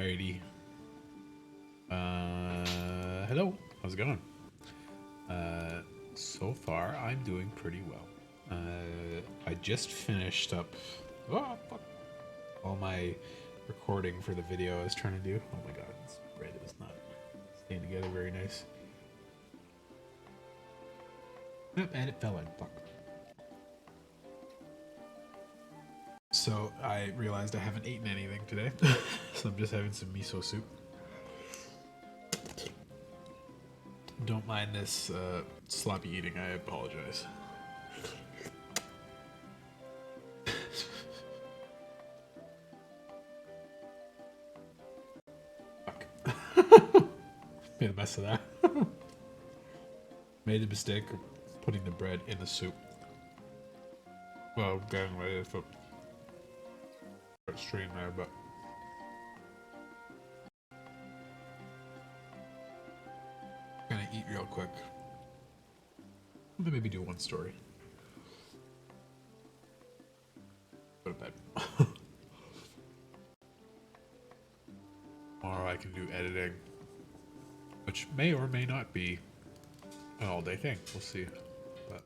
Alrighty. Hello. How's it going? So far, I'm doing pretty well. I just finished up all my recording for the video I was trying to do. Oh my god, this bread is not staying together very nice. Yep, and it fell in. Fuck. So I realized I haven't eaten anything today, so I'm just having some miso soup. Don't mind this sloppy eating, I apologize. Fuck. Made a mess of that. Made the mistake of putting the bread in the soup. Well, getting ready to stream there, but gonna eat real quick. Maybe do one story. Go to bed. Tomorrow I can do editing, which may or may not be an all-day thing. We'll see. But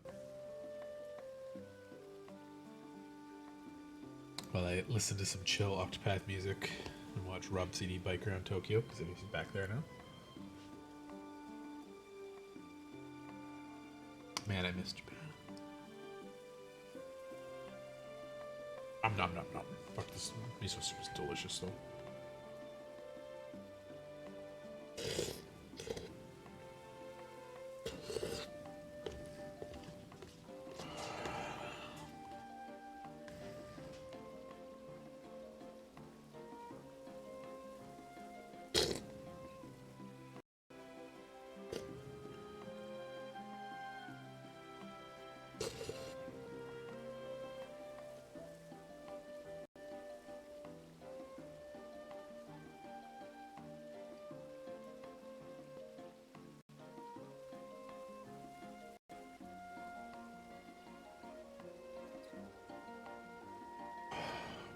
while I listen to some chill Octopath music and watch Rob CD bike around Tokyo, because he's back there now. Man, I missed Japan. Nom nom nom. Fuck, this miso soup is delicious though.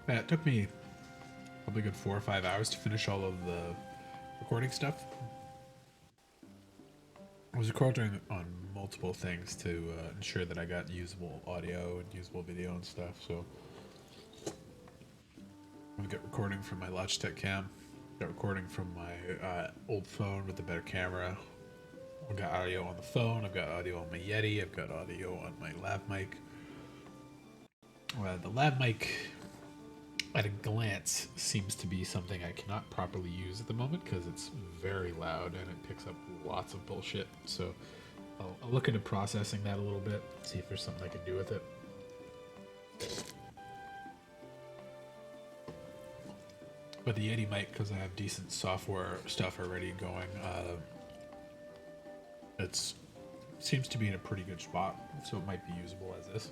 Yeah, it took me probably a good 4 or 5 hours to finish all of the recording stuff. I was recording on multiple things to ensure that I got usable audio and usable video and stuff, so I got recording from my Logitech cam, got recording from my old phone with a better camera, I've got audio on the phone, I've got audio on my Yeti, I've got audio on my lav mic. The lav mic, at a glance, seems to be something I cannot properly use at the moment because it's very loud and it picks up lots of bullshit. So I'll look into processing that a little bit, see if there's something I can do with it. But the Yeti mic, because I have decent software stuff already going, it seems to be in a pretty good spot, so it might be usable as this.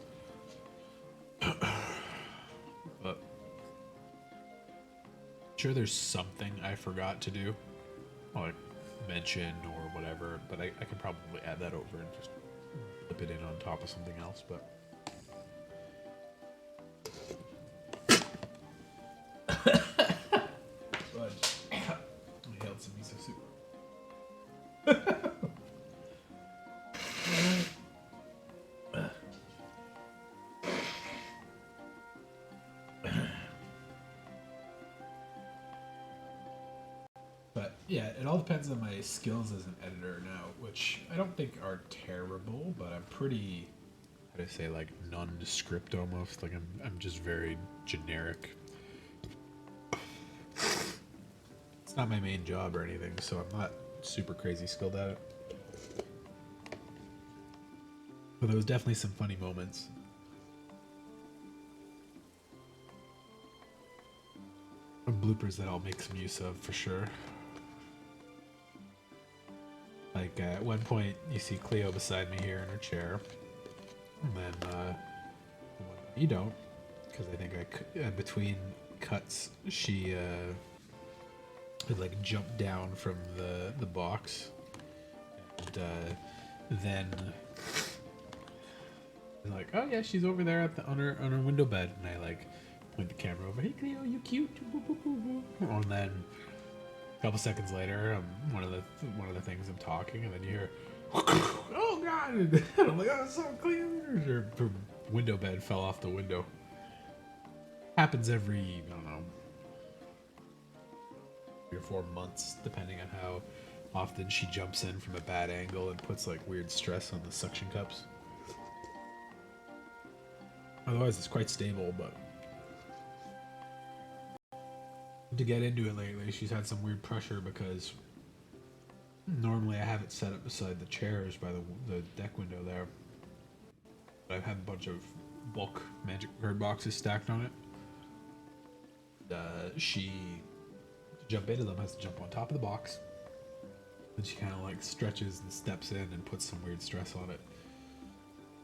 But sure there's something I forgot to do, like mention or whatever, but I could probably add that over and just flip it in on top of something else, but I held some miso soup. But yeah, it all depends on my skills as an editor now, which I don't think are terrible, but I'm pretty, how do I say, like nondescript almost. Like I'm just very generic. It's not my main job or anything, so I'm not super crazy skilled at it. But there was definitely some funny moments. Bloopers that I'll make some use of for sure. Like at one point, you see Cleo beside me here in her chair, and then you don't, because I think between cuts she had like jumped down from the box, and then like, oh yeah, she's over there at on her window bed, and I like point the camera over. Hey Cleo, you cute. And then couple seconds later, one of the things I'm talking, and then you hear, "Oh God!" And I'm like, "Oh, it's so clean." Her window bed fell off the window. Happens every, I don't know, 3 or 4 months, depending on how often she jumps in from a bad angle and puts like weird stress on the suction cups. Otherwise, it's quite stable, but to get into it lately, she's had some weird pressure because normally I have it set up beside the chairs by the deck window there. But I've had a bunch of bulk magic card boxes stacked on it. She, to jump into them, has to jump on top of the box. Then she kind of like stretches and steps in and puts some weird stress on it.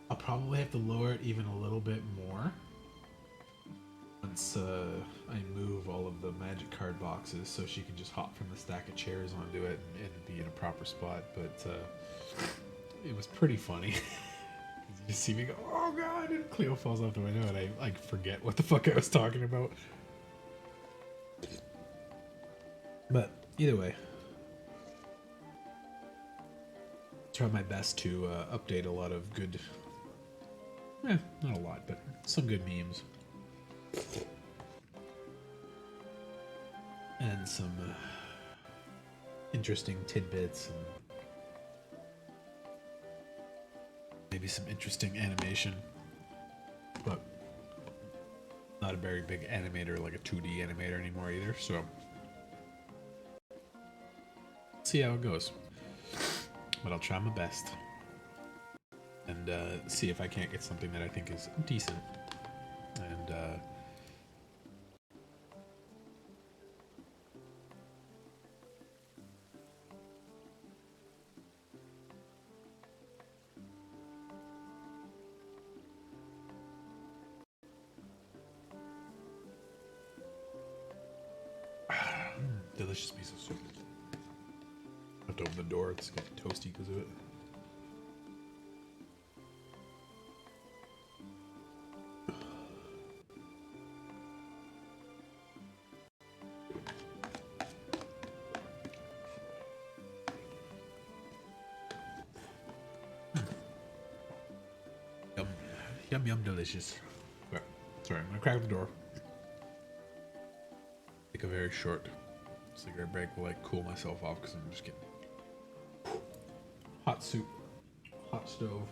I'll probably have to lower it even a little bit more once I move all of the magic card boxes so she can just hop from the stack of chairs onto it and be in a proper spot. But it was pretty funny. You just see me go, "Oh God," and Cleo falls out the window and I like forget what the fuck I was talking about. But either way, try my best to update a lot of good, not a lot, but some good memes. And some interesting tidbits and maybe some interesting animation. But not a very big animator, like a 2D animator anymore either, so see how it goes. But I'll try my best and see if I can't get something that I think is decent. And delicious piece of soup. I have to open the door, it's getting toasty because of it. Yum, yum, yum, delicious. Okay. Sorry, I'm gonna crack the door. Take a very short cigarette break to like cool myself off because I'm just getting hot soup, hot stove,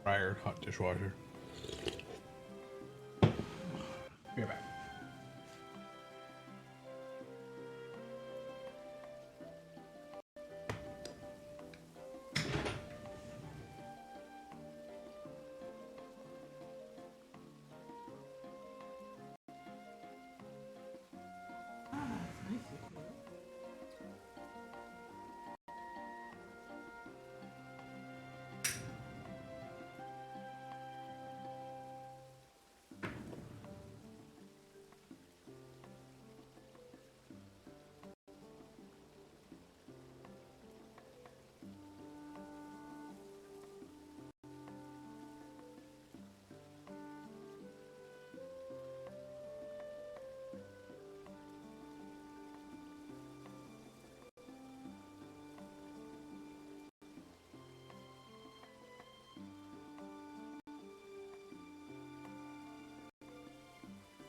dryer, hot dishwasher. Be right back.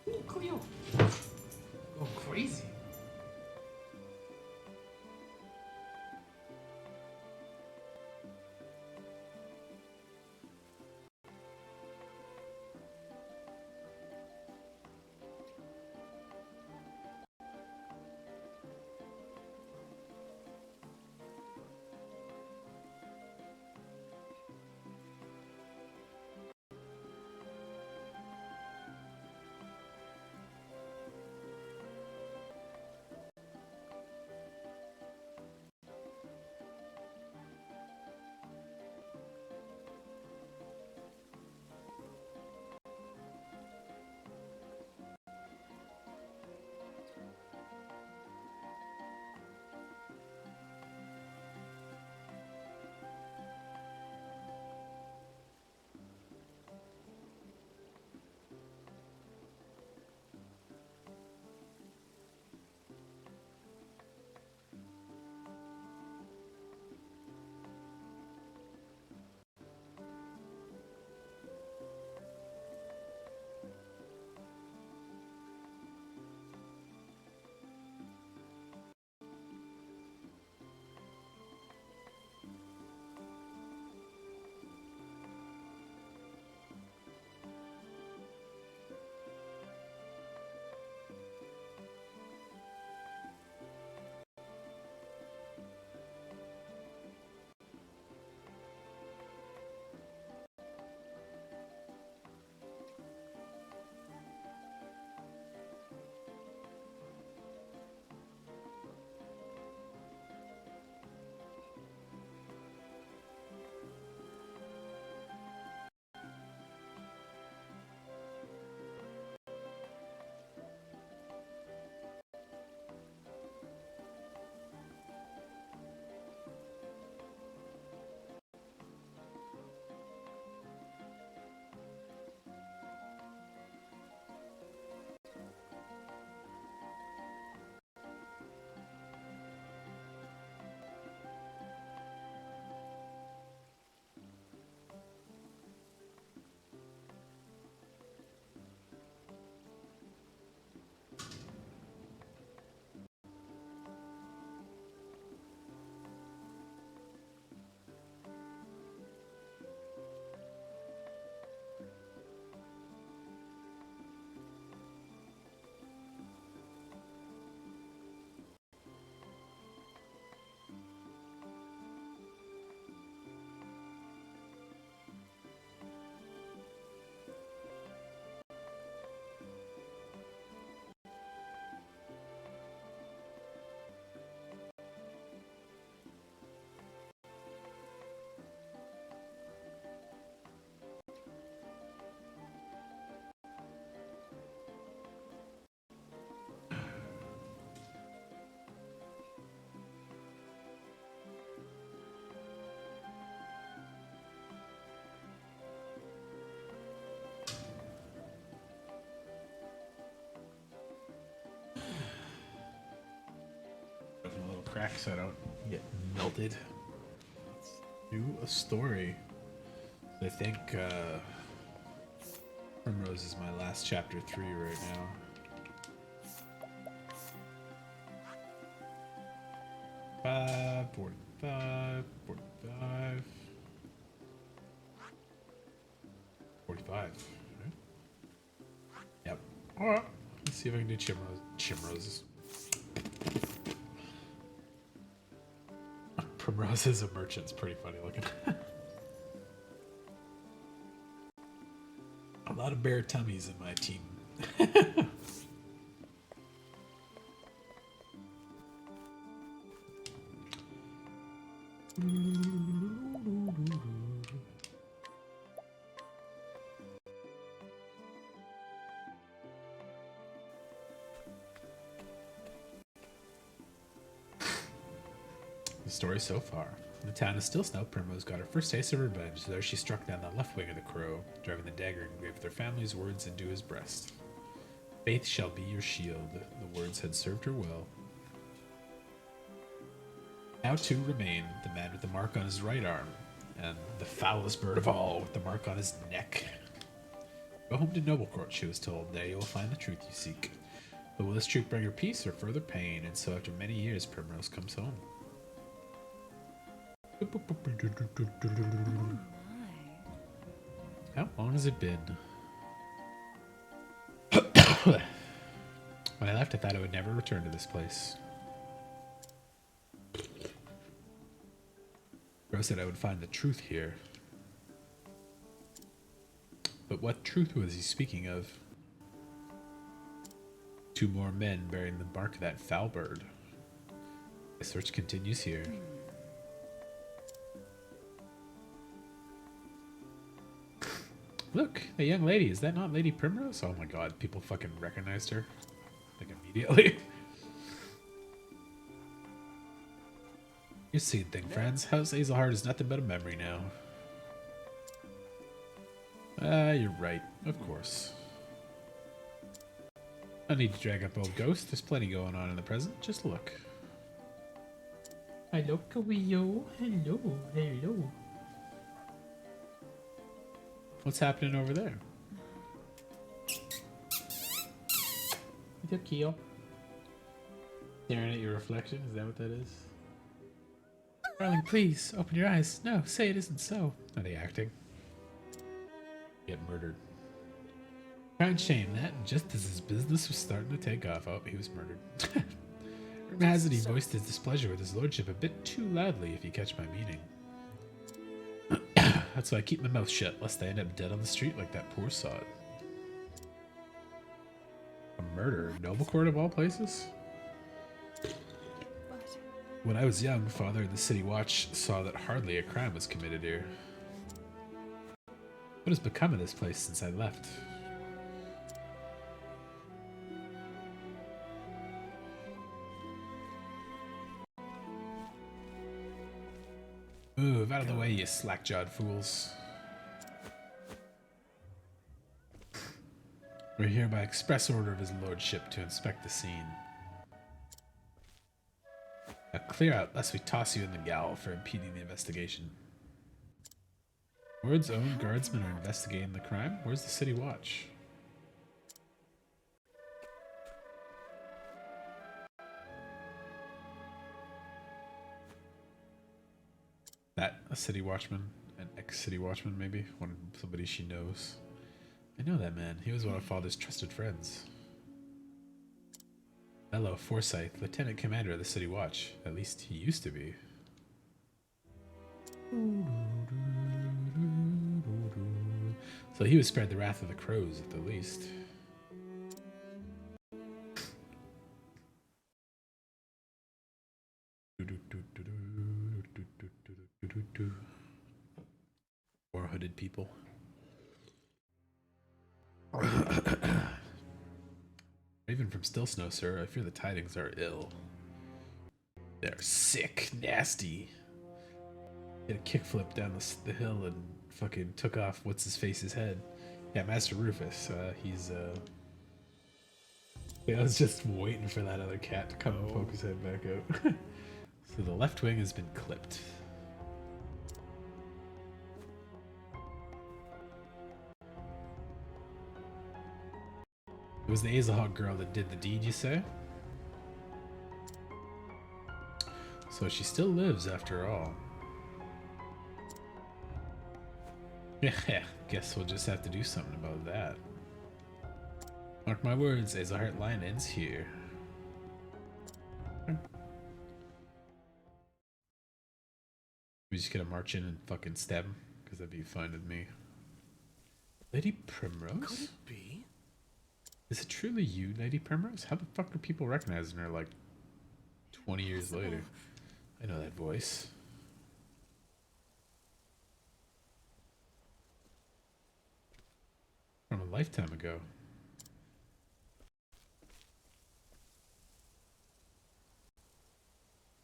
Ooh, Cleo. Go crazy. crack so I don't get melted. Let's do a story. I think Primrose is my last chapter 3 right now. Five, 45, 45, 45. Right? Yep. Alright. Let's see if I can do Chimroses. Primrose is a merchant's pretty funny looking. A lot of bare tummies in my team. The story so far. The town is still snow. Primrose got her first taste of revenge. There she struck down the left wing of the crow, driving the dagger engraved their family's words into his breast. Faith shall be your shield. The words had served her well. Now two remain, the man with the mark on his right arm, and the foulest bird of all with the mark on his neck. Go home to Noblecourt, she was told. There you will find the truth you seek. But will this truth bring her peace or further pain? And so after many years, Primrose comes home. How long has it been? When I left, I thought I would never return to this place. Rose said I would find the truth here. But what truth was he speaking of? Two more men bearing the mark of that foul bird. The search continues here. Look, a young lady. Is that not Lady Primrose? Oh my god, people fucking recognized her. Like immediately. You've seen thing, friends. House Hazelheart is nothing but a memory now. You're right. Of course. No need to drag up old ghosts. There's plenty going on in the present. Just look. Hello, Kawio. Hello, hello. What's happening over there? It's Keel. Staring at your reflection, is that what that is? Darling, please, open your eyes. No, say it isn't so. Are they acting? Get murdered. Proud shame that, just as his business was starting to take off. Oh, he was murdered. Rumor has it he voiced his displeasure with his lordship a bit too loudly, if you catch my meaning. That's why I keep my mouth shut, lest I end up dead on the street like that poor sod. A murder? Noblecourt of all places? When I was young, Father of the City Watch saw that hardly a crime was committed here. What has become of this place since I left? Move out of the way, you slack-jawed fools. We're here by express order of his lordship to inspect the scene. Now clear out, lest we toss you in the gaol for impeding the investigation. Ward's own guardsmen are investigating the crime? Where's the City Watch? That a city watchman, an ex-city watchman maybe, somebody she knows. I know that man. He was one of Father's trusted friends. Hello, Forsyth, Lieutenant Commander of the City Watch. At least he used to be. So he was spared the wrath of the crows at the least. More hooded people. Even from Still Snow, sir, I fear the tidings are ill. They're sick, nasty. Did a kickflip down the hill and fucking took off what's-his-face's head. Yeah, Master Rufus, he's, yeah, I was just waiting for that other cat to come and poke his head back out. So the left wing has been clipped. It was the Azahawk girl that did the deed, you say? So she still lives after all. Yeah, guess we'll just have to do something about that. Mark my words, Azahart line ends here. We just gonna march in and fucking stab him? Because that'd be fine with me. Lady Primrose? Could it be? Is it truly you, Lady Primrose? How the fuck are people recognizing her like 20 years later? I know that voice. From a lifetime ago.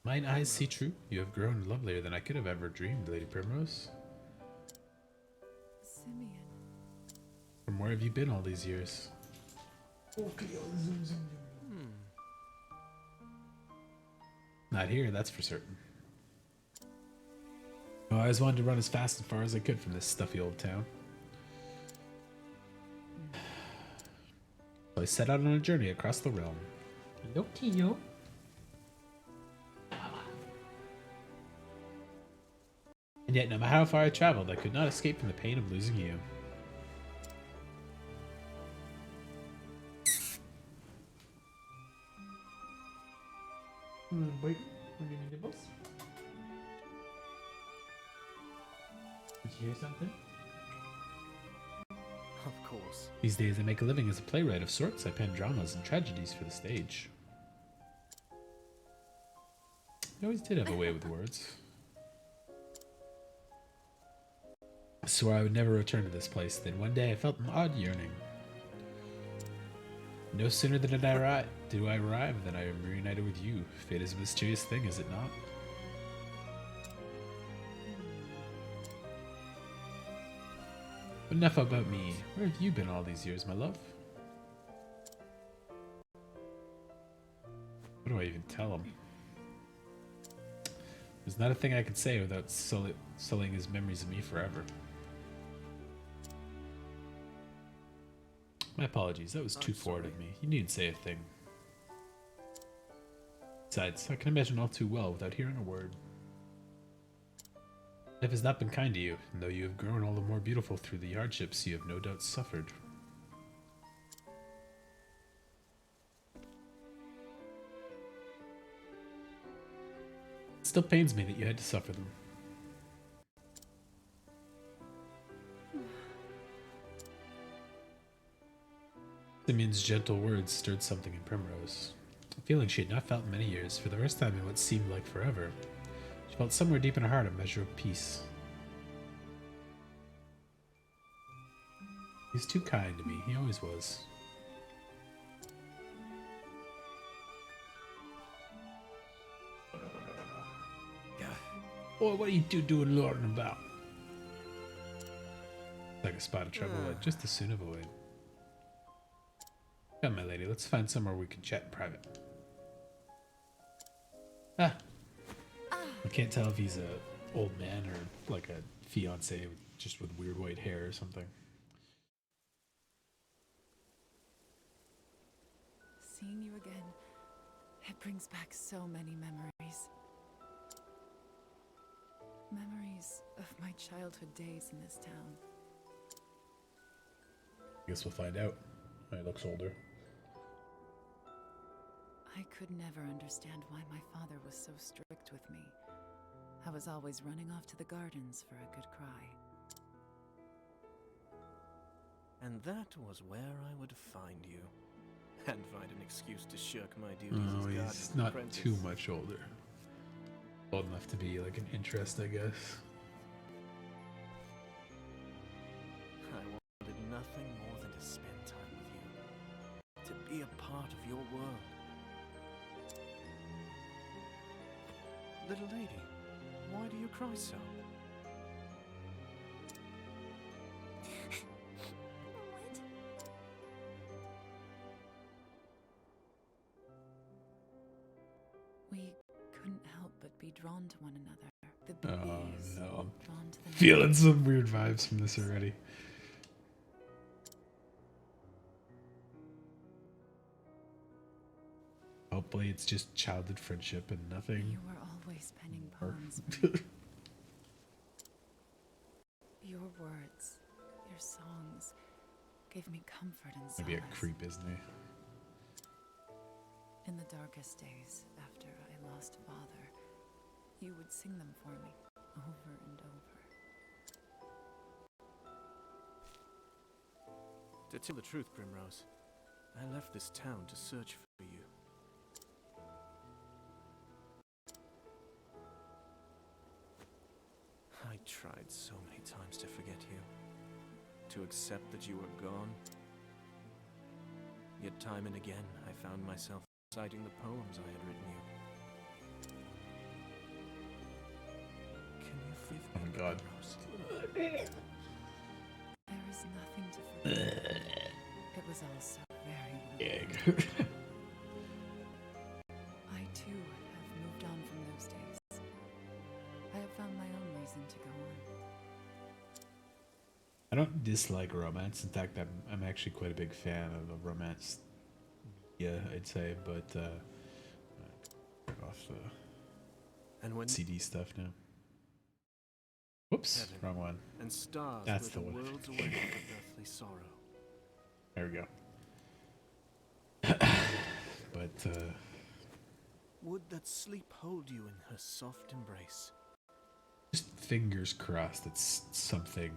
Mine eyes see true. You have grown lovelier than I could have ever dreamed, Lady Primrose. Simeon. From where have you been all these years? Not here, that's for certain. Oh, I always wanted to run as fast and far as I could from this stuffy old town. So I set out on a journey across the realm. Pinocchio. And yet, no matter how far I traveled, I could not escape from the pain of losing you. Wait, what do you mean, Nibbles? Did you hear something? Of course. These days I make a living as a playwright of sorts. I pen dramas and tragedies for the stage. I always did have a way with words. I swore I would never return to this place. Then one day I felt an odd yearning. No sooner did I arrive than I am reunited with you. Fate is a mysterious thing, is it not? But enough about me. Where have you been all these years, my love? What do I even tell him? There's not a thing I could say without sullying his memories of me forever. My apologies, that was too forward of me. You needn't say a thing. Besides, I can imagine all too well without hearing a word. Life has not been kind to you, and though you have grown all the more beautiful through the hardships you have no doubt suffered. It still pains me that you had to suffer them. Simeon's gentle words stirred something in Primrose. A feeling she had not felt in many years. For the first time in what seemed like forever, she felt somewhere deep in her heart a measure of peace. He's too kind to me. He always was. Boy, what are you two doing lording about? Like a spot of trouble I'd just as soon avoid. Come, my lady, let's find somewhere we can chat in private. I can't tell if he's a old man or like a fiance just with weird white hair or something. Seeing you again, it brings back so many memories. Memories of my childhood days in this town. I guess we'll find out when he looks older. I could never understand why my father was so strict with me. I was always running off to the gardens for a good cry. And that was where I would find you. And find an excuse to shirk my duties as Oh, guardian he's not apprentice. too much older. Old enough to be like an interest, I guess. I wanted nothing more than to spend time with you. To be a part of your world. Little lady, why do you cry so? What? We couldn't help but be drawn to one another. The Oh bees no, I'm drawn to the feeling some weird vibes from this already. Hopefully it's just childhood friendship and nothing. You were always penning Or- poems for me. Your words, your songs, gave me comfort and solace. Maybe a creep, isn't he? In the darkest days after I lost father, you would sing them for me over and over. To tell the truth, Primrose, I left this town to search for you. I tried so many times to forget you, to accept that you were gone. Yet time and again, I found myself reciting the poems I had written you. Can you forgive me, Oh my God. Primrose? There is nothing to forget. It was all so very Egg. I too have moved on from those days. I have found my own reason to go on. I don't dislike romance. In fact, I'm actually quite a big fan of romance. Yeah, I'd say, but off the And when CD stuff now. Whoops, Heaven wrong one. and stars That's were the the one. worlds away from earthly sorrow. There we go. But Would that sleep hold you in her soft embrace? just fingers crossed it's something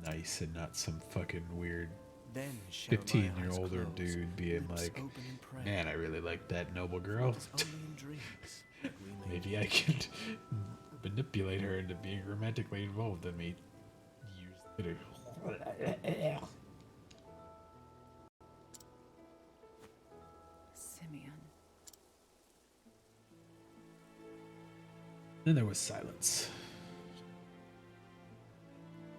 nice and not some fucking weird Then shall my 15-year-old eyes or close, dude being lips like, open in prayer. man, I really like that noble girl. It is only in dreams that we may Maybe I could manipulate her into being romantically involved in me years later. Simeon. Then there was silence.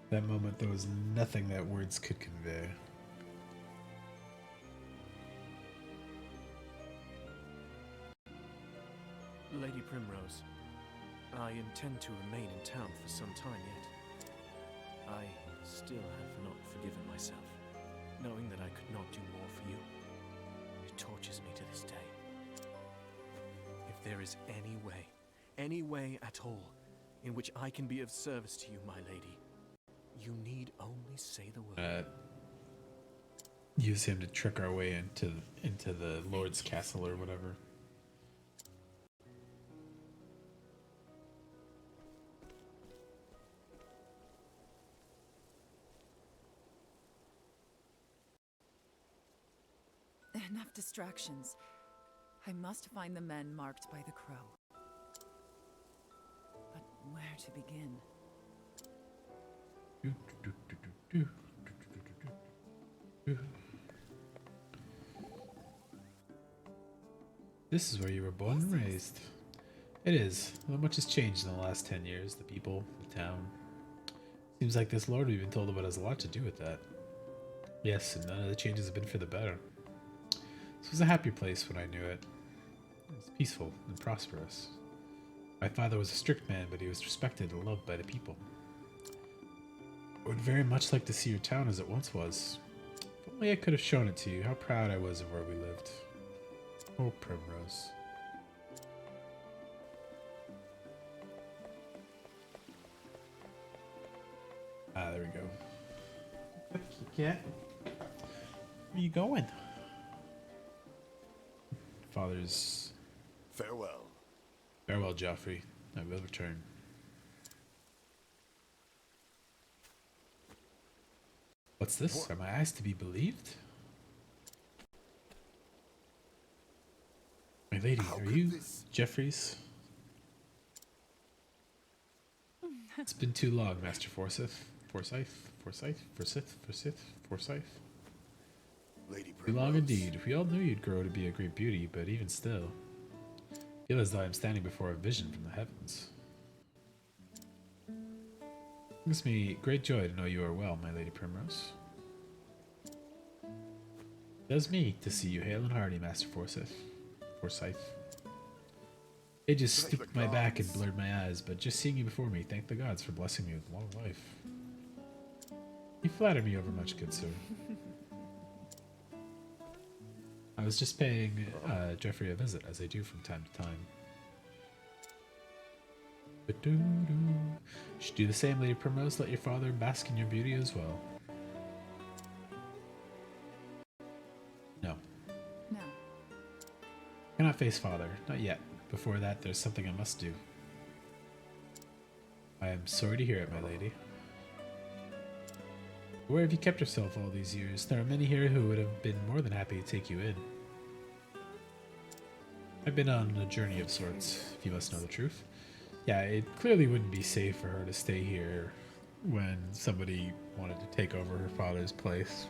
That moment, there was nothing that words could convey. Lady Primrose, I intend to remain in town for some time yet. I still have not forgiven myself, knowing that I could not do more for you. It tortures me to this day. If there is any way at all, in which I can be of service to you, my lady, you need only say the word. Use him to trick our way into the Lord's castle or whatever. Enough distractions. I must find the men marked by the crow. But where to begin? This is where you were born and raised. It is. Not much has changed in the last 10 years. The people, the town. Seems like this lord we've been told about has a lot to do with that. Yes, and none of the changes have been for the better. This was a happy place when I knew it. It was peaceful and prosperous. My father was a strict man, but he was respected and loved by the people. I would very much like to see your town as it once was. If only I could have shown it to you, how proud I was of where we lived. Oh, Primrose. Ah, there we go. Cat. Where you going? Father's... Farewell. Farewell, Joffrey. I will return. What's this? Are my eyes to be believed? My lady, How are could you this- Jeffries? It's been too long, Master Forsyth. Forsyth. Lady Too long Primrose. indeed. We all knew you'd grow to be a great beauty, but even still, I feel as though I'm standing before a vision from the heavens. It gives me great joy to know you are well, my Lady Primrose. It does me to see you hale and hearty, Master Forsyth. It just Thank the stooped my back and gods. blurred my eyes, but just seeing you before me, thank the gods for blessing me with a long life. You flatter me overmuch, good sir. I was just paying Jeffrey a visit, as I do from time to time. Ba-doo-doo. You should do the same, Lady Primrose. Let your father bask in your beauty as well. No. No. Cannot face father. Not yet. Before that, there's something I must do. I am sorry to hear it, my lady. Where have you kept yourself all these years? There are many here who would have been more than happy to take you in. I've been on a journey of sorts, if you must know the truth. Yeah, it clearly wouldn't be safe for her to stay here when somebody wanted to take over her father's place.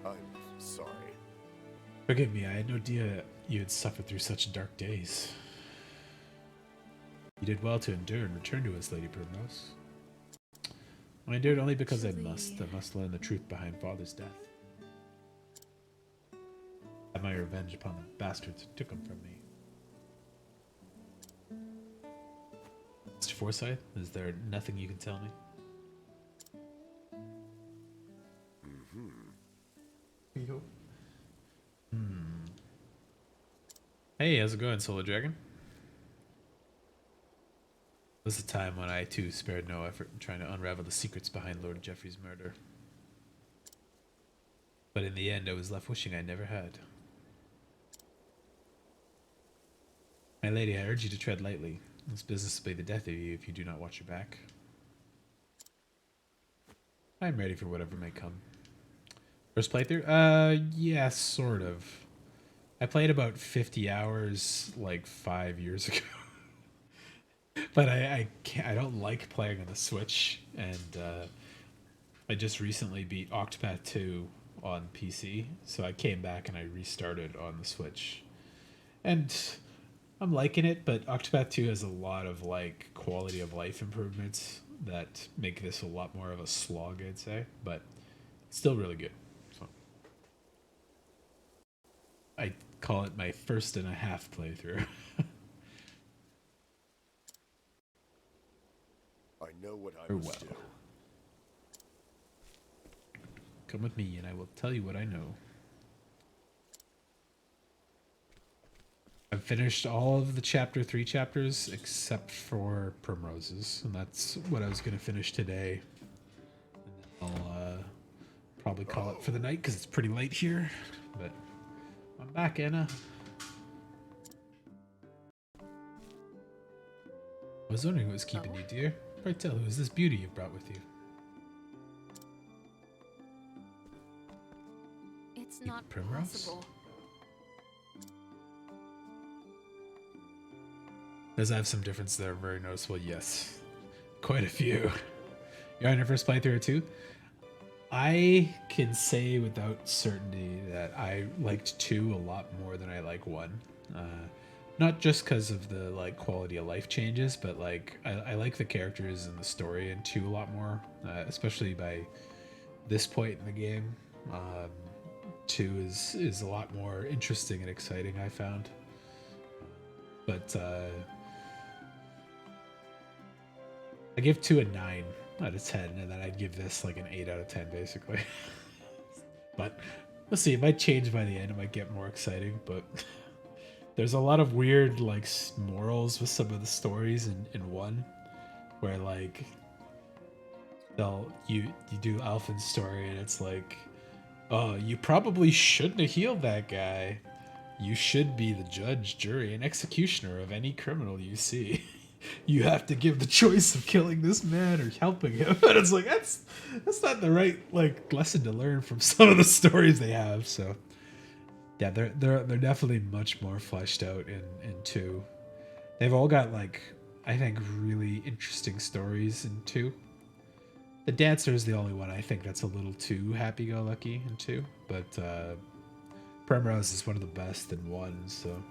I'm sorry. Forgive me, I had no idea you had suffered through such dark days. You did well to endure and return to us, Lady Primrose. I endured only because I must learn the truth behind father's death. I have my revenge upon the bastards who took him from me. Mr. Forsyth, is there nothing you can tell me? Hey, how's it going, Solar Dragon? This is a time when I too spared no effort in trying to unravel the secrets behind Lord Geoffrey's murder. But in the end, I was left wishing I never had. My lady, I urge you to tread lightly. This business will be the death of you if you do not watch your back. I'm ready for whatever may come. First playthrough? Yeah, sort of. I played about 50 hours like 5 years ago. But I don't like playing on the Switch, and I just recently beat Octopath 2 on PC, so I came back and I restarted on the Switch. And I'm liking it, but Octopath 2 has a lot of like quality of life improvements that make this a lot more of a slog, I'd say, but it's still really good. So I call it my first and a half playthrough. I know what I Farewell. must do. Come with me and I will tell you what I know. I've finished all of the chapter 3 chapters except for Primrose's, and that's what I was going to finish today. And then I'll probably call it for the night because it's pretty late here. But I'm back, Anna. I was wondering what was keeping you, dear. Pray tell, who is this beauty you've brought with you? It's Even not Primrose? possible. Does I have some difference there? Very noticeable, yes. Quite a few. You're on your first playthrough too? I can say without certainty that I liked 2 a lot more than I like 1. Not just because of the like quality of life changes, but like I like the characters and the story in 2 a lot more, especially by this point in the game. 2 is a lot more interesting and exciting, I found. But I give 2 a 9 out of 10, and then I'd give this like an 8 out of 10, basically. But we'll see. It might change by the end. It might get more exciting, but there's a lot of weird like morals with some of the stories in 1, where like you do Alphin's story, and it's like, oh, you probably shouldn't have healed that guy. You should be the judge, jury, and executioner of any criminal you see. You have to give the choice of killing this man or helping him. And it's like, that's not the right like lesson to learn from some of the stories they have. So yeah, they're definitely much more fleshed out in 2. They've all got like, I think, really interesting stories in 2. The dancer is the only one I think that's a little too happy-go-lucky in 2, but Primrose is one of the best in 1, so.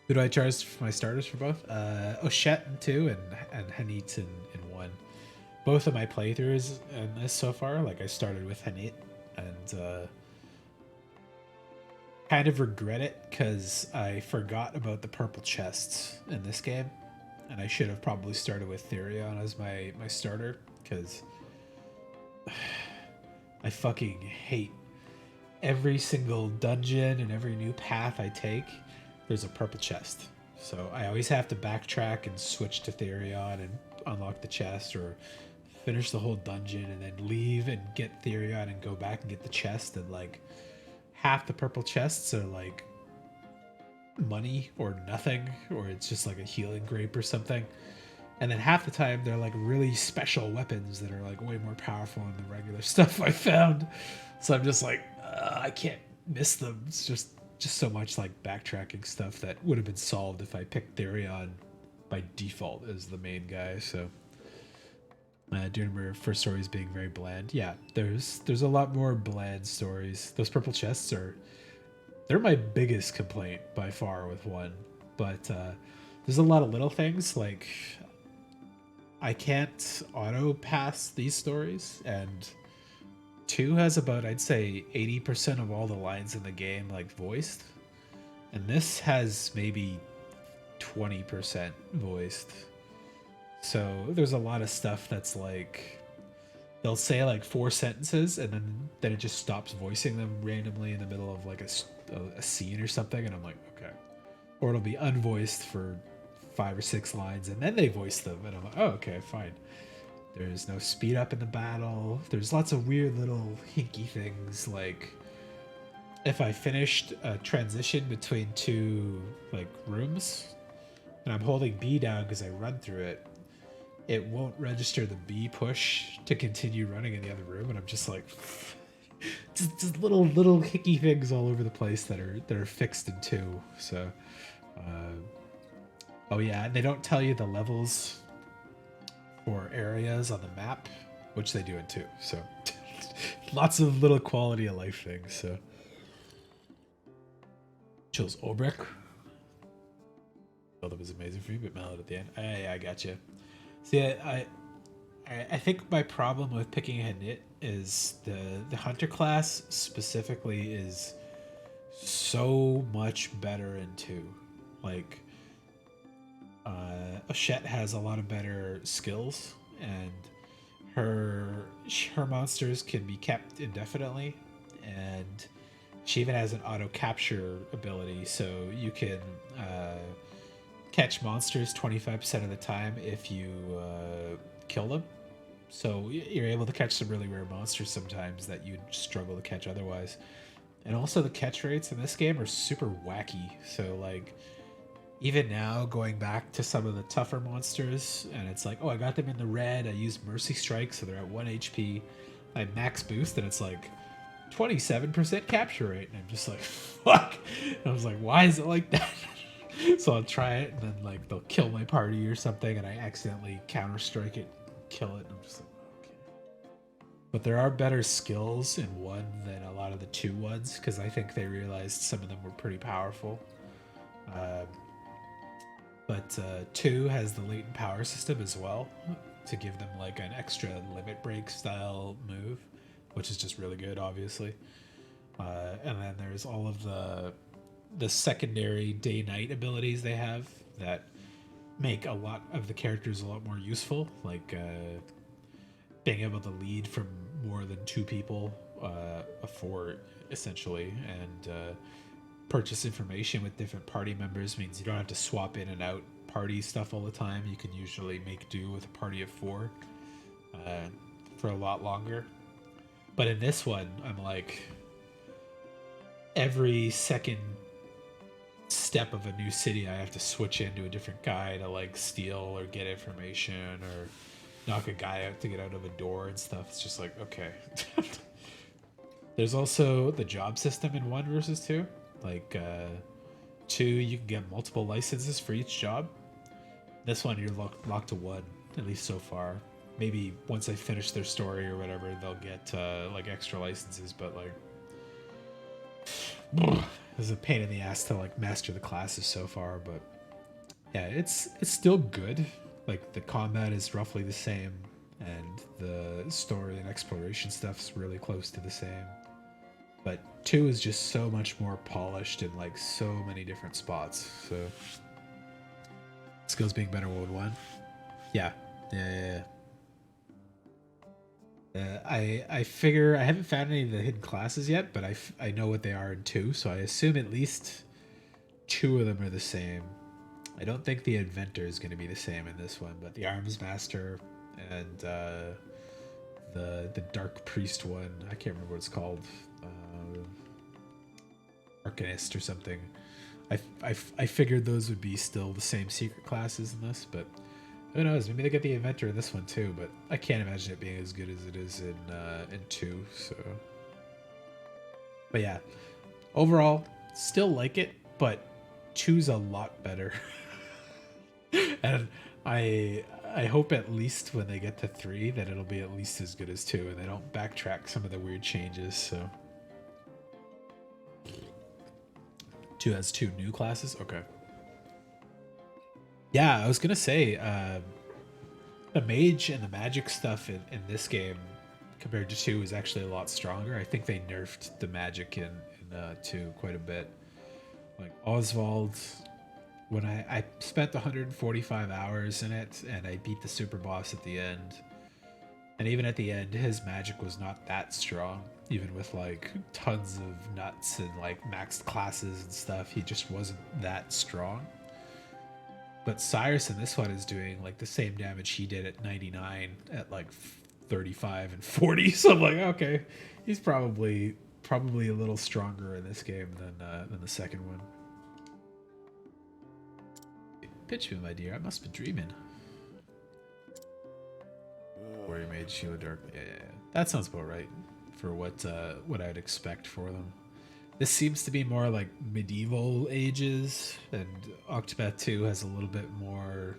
Who do I charge for my starters for both? Oshette in 2 and Hanit in 1. Both of my playthroughs in this so far, like I started with Hanit, and kind of regret it because I forgot about the purple chests in this game, and I should have probably started with Therion as my starter because I fucking hate every single dungeon and every new path I take. There's a purple chest, so I always have to backtrack and switch to Therion and unlock the chest, or finish the whole dungeon and then leave and get Therion and go back and get the chest. And like half the purple chests are like money or nothing, or it's just like a healing grape or something. And then half the time they're like really special weapons that are like way more powerful than the regular stuff I found. So I'm just like, I can't miss them. It's just so much like backtracking stuff that would have been solved if I picked Therion by default as the main guy. So do you remember first stories being very bland? Yeah, there's a lot more bland stories. Those purple chests they're my biggest complaint by far with one. But there's a lot of little things like I can't auto pass these stories, and 2 has about, I'd say, 80% of all the lines in the game like voiced, and this has maybe 20% voiced. So there's a lot of stuff that's like they'll say like 4 sentences and then it just stops voicing them randomly in the middle of like a scene or something, and I'm like, okay. Or it'll be unvoiced for 5 or 6 lines and then they voice them, and I'm like, oh, okay, fine. There's no speed up in the battle. There's lots of weird little hinky things, like if I finished a transition between 2 like rooms and I'm holding B down because I run through it, it won't register the B push to continue running in the other room, and I'm just like just little hicky things all over the place that are fixed in 2. So oh yeah, and they don't tell you the levels for areas on the map, which they do in 2. So lots of little quality of life things. So Chills Olbrich. Well, that was amazing for you, but mellowed at the end. I got you. See, I think my problem with picking a Hanit is the hunter class specifically is so much better in 2. Like Ashette has a lot of better skills, and her monsters can be kept indefinitely, and she even has an auto capture ability, so you can catch monsters 25% of the time if you kill them. So you're able to catch some really rare monsters sometimes that you'd struggle to catch otherwise. And also the catch rates in this game are super wacky. So like even now going back to some of the tougher monsters, and it's like, oh, I got them in the red, I used Mercy Strike, so they're at 1 HP. I max boost and it's like 27% capture rate, and I'm just like, fuck. And I was like, why is it like that? So I'll try it, and then like they'll kill my party or something, and I accidentally counter strike it, kill it, and I'm just like, okay. But there are better skills in 1 than a lot of the 2 ones, because I think they realized some of them were pretty powerful. But 2 has the latent power system as well, to give them like an extra limit break style move, which is just really good, obviously. And then there's all of the secondary day-night abilities they have that make a lot of the characters a lot more useful, like being able to lead from more than 2 people, a fort essentially, and purchase information with different party members means you don't have to swap in and out party stuff all the time. You can usually make do with a party of 4 for a lot longer. But in this one, I'm like, every second step of a new city I have to switch into a different guy to like steal or get information or knock a guy out to get out of a door and stuff. It's just like, okay. There's also the job system in 1 versus 2. Like 2, you can get multiple licenses for each job. This one you're locked to 1, at least so far. Maybe once I finish their story or whatever, they'll get like extra licenses, but like it's a pain in the ass to like master the classes so far. But yeah, it's still good. Like the combat is roughly the same, and the story and exploration stuff is really close to the same. But 2 is just so much more polished in like so many different spots. So skills being better with 1. Yeah. Yeah. I figure I haven't found any of the hidden classes yet, but I know what they are in 2, so I assume at least 2 of them are the same. I don't think the inventor is going to be the same in this one, but the arms master and the dark priest one, I can't remember what it's called, arcanist or something. I figured those would be still the same secret classes in this, but who knows? Maybe they get the inventor in this one too, but I can't imagine it being as good as it is in 2. So, but yeah, overall, still like it, but 2's a lot better. And I hope at least when they get to 3 that it'll be at least as good as 2, and they don't backtrack some of the weird changes. So 2 has 2 new classes. Okay. Yeah, I was gonna say the mage and the magic stuff in this game compared to 2 is actually a lot stronger. I think they nerfed the magic in 2 quite a bit. Like Oswald, when I spent 145 hours in it and I beat the super boss at the end, and even at the end his magic was not that strong, even with like tons of nuts and like maxed classes and stuff. He just wasn't that strong. But Cyrus in this one is doing like the same damage he did at 99 at like 35 and 40. So I'm like, okay, he's probably a little stronger in this game than the second one. Pitch me, my dear. I must be dreaming. Warrior Mage, Shield Dark. Yeah. That sounds about right for what I'd expect for them. This seems to be more like medieval ages, and Octopath 2 has a little bit more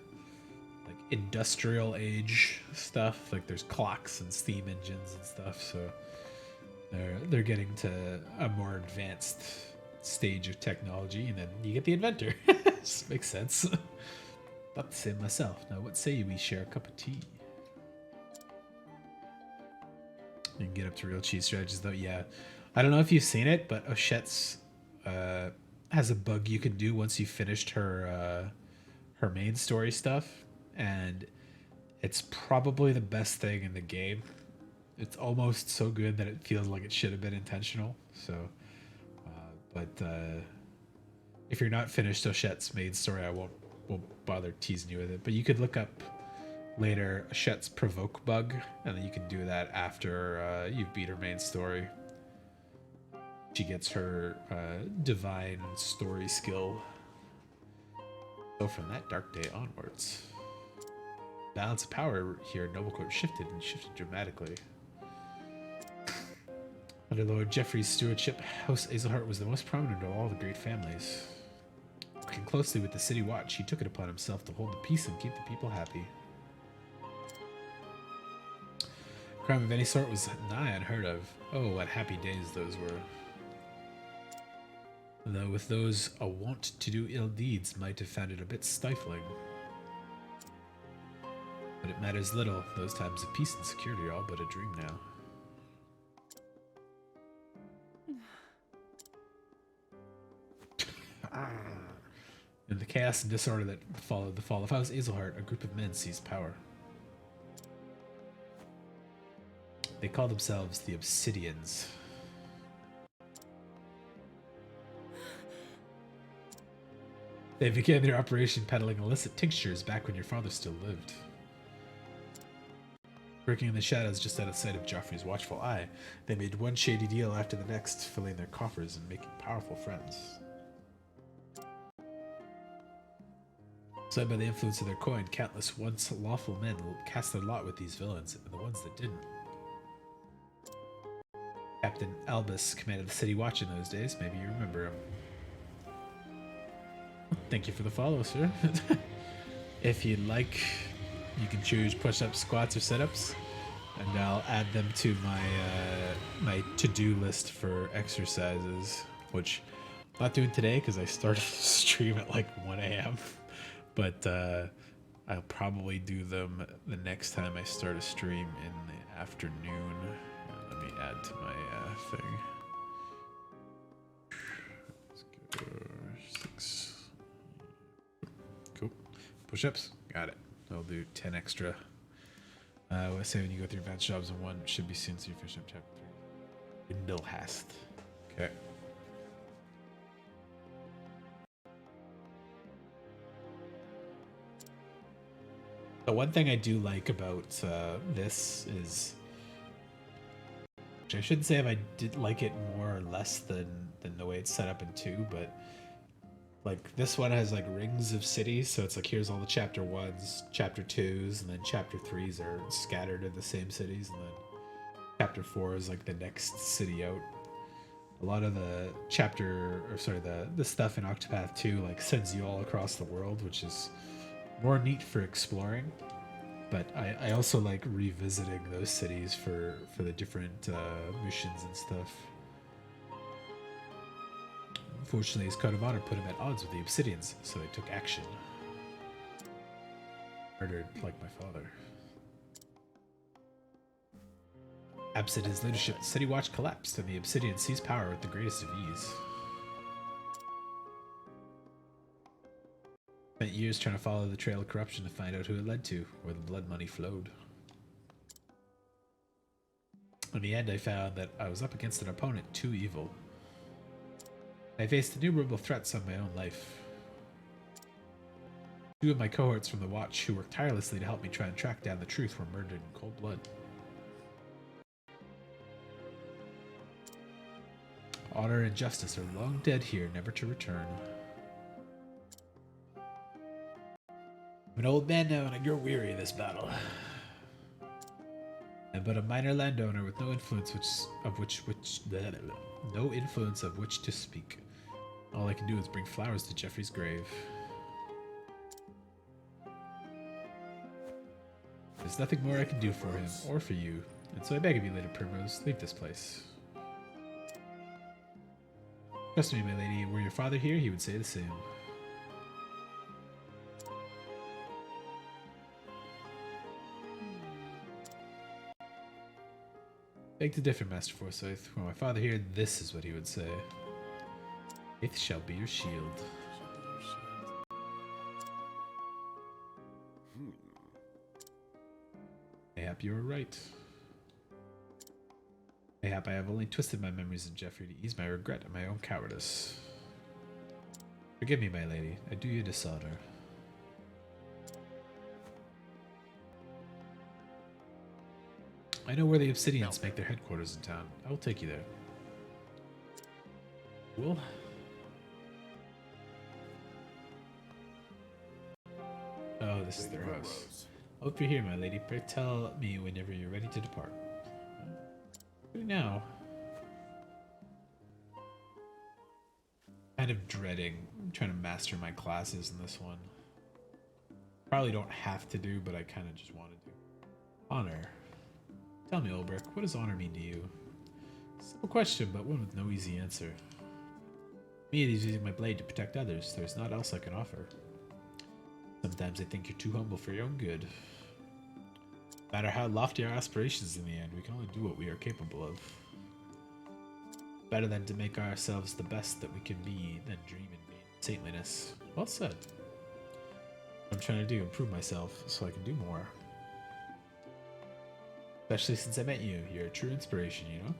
like industrial age stuff. Like there's clocks and steam engines and stuff, so they're getting to a more advanced stage of technology, and then you get the inventor. Just makes sense. Thought the same myself. Now, what say we share a cup of tea? You can get up to real cheese strategies, though. Yeah. I don't know if you've seen it, but Ochet's has a bug you can do once you've finished her main story stuff, and it's probably the best thing in the game. It's almost so good that it feels like it should have been intentional. So, but if you're not finished Ochet's main story, I won't bother teasing you with it. But you could look up later Ochet's provoke bug, and then you can do that after you've beat her main story. She gets her divine story skill. So from that dark day onwards, balance of power here in Noble Court shifted dramatically. Under Lord Geoffrey's stewardship, House Azelhart was the most prominent of all the great families. Working closely with the city watch, he took it upon himself to hold the peace and keep the people happy. Crime of any sort was nigh unheard of. Oh, what happy days those were. Though with those a wont to do ill deeds might have found it a bit stifling. But it matters little. Those times of peace and security are all but a dream now. In the chaos and disorder that followed the fall of House Azelhart, a group of men seized power. They call themselves the Obsidians. They began their operation peddling illicit tinctures back when your father still lived. Working in the shadows just out of sight of Joffrey's watchful eye, they made one shady deal after the next, filling their coffers and making powerful friends. Led by the influence of their coin, countless once lawful men cast their lot with these villains, and the ones that didn't. Captain Albus commanded the city watch in those days. Maybe you remember him. Thank you for the follow, sir. If you'd like, you can choose push-ups, squats, or sit-ups, and I'll add them to my my to-do list for exercises, which I'm not doing today because I started the stream at like 1 a.m. But I'll probably do them the next time I start a stream in the afternoon. Let me add to my thing. 6. Cool. Push-ups. Got it. I'll do 10 extra. Let's say when you go through advanced jobs in 1, should be soon so you finish up chapter 3. Windle hast. Okay. The one thing I do like about this is, I shouldn't say if I did like it more or less than the way it's set up in 2, but like this one has like rings of cities, so it's like here's all the chapter 1s, chapter 2s, and then chapter 3s are scattered in the same cities, and then chapter 4 is like the next city out. A lot of the the stuff in Octopath 2 like sends you all across the world, which is more neat for exploring. But I also like revisiting those cities for the different missions and stuff. Unfortunately, his code of honor put him at odds with the Obsidians, so they took action. Murdered like my father. Absent his leadership, the City Watch collapsed, and the Obsidian seized power with the greatest of ease. Spent years trying to follow the trail of corruption to find out who it led to, where the blood money flowed. In the end, I found that I was up against an opponent too evil. I faced innumerable threats on my own life. 2 of my cohorts from the Watch, who worked tirelessly to help me try and track down the truth, were murdered in cold blood. Honor and justice are long dead here, never to return. I'm an old man now, and I grow weary of this battle. I'm but a minor landowner with no influence of which to speak. All I can do is bring flowers to Jeffrey's grave. There's nothing more I can do for him, or for you, and so I beg of you, Lady Primrose, leave this place. Trust me, my lady, were your father here, he would say the same. Beg to differ, Master Forsyth. Were my father here, this is what he would say. Faith shall be your shield. Mayhap you are right. Mayhap I have only twisted my memories of Geoffrey to ease my regret at my own cowardice. Forgive me, my lady. I do you dishonor. I know where the Obsidians make their headquarters in town. I will take you there. Cool. Oh, this is their house. I hope you're here, my lady. Pray tell me whenever you're ready to depart. Right now. Kind of dreading. I'm trying to master my classes in this one. Probably don't have to do, but I kind of just want to do. Honor. Tell me, Ulbrich, what does honor mean to you? Simple question, but one with no easy answer. Me, it is using my blade to protect others. There's naught else I can offer. Sometimes I think you're too humble for your own good. No matter how lofty our aspirations in the end, we can only do what we are capable of. Better than to make ourselves the best that we can be than dream in vain saintliness. Well said. What I'm trying to do, improve myself so I can do more. Especially since I met you. You're a true inspiration, you know?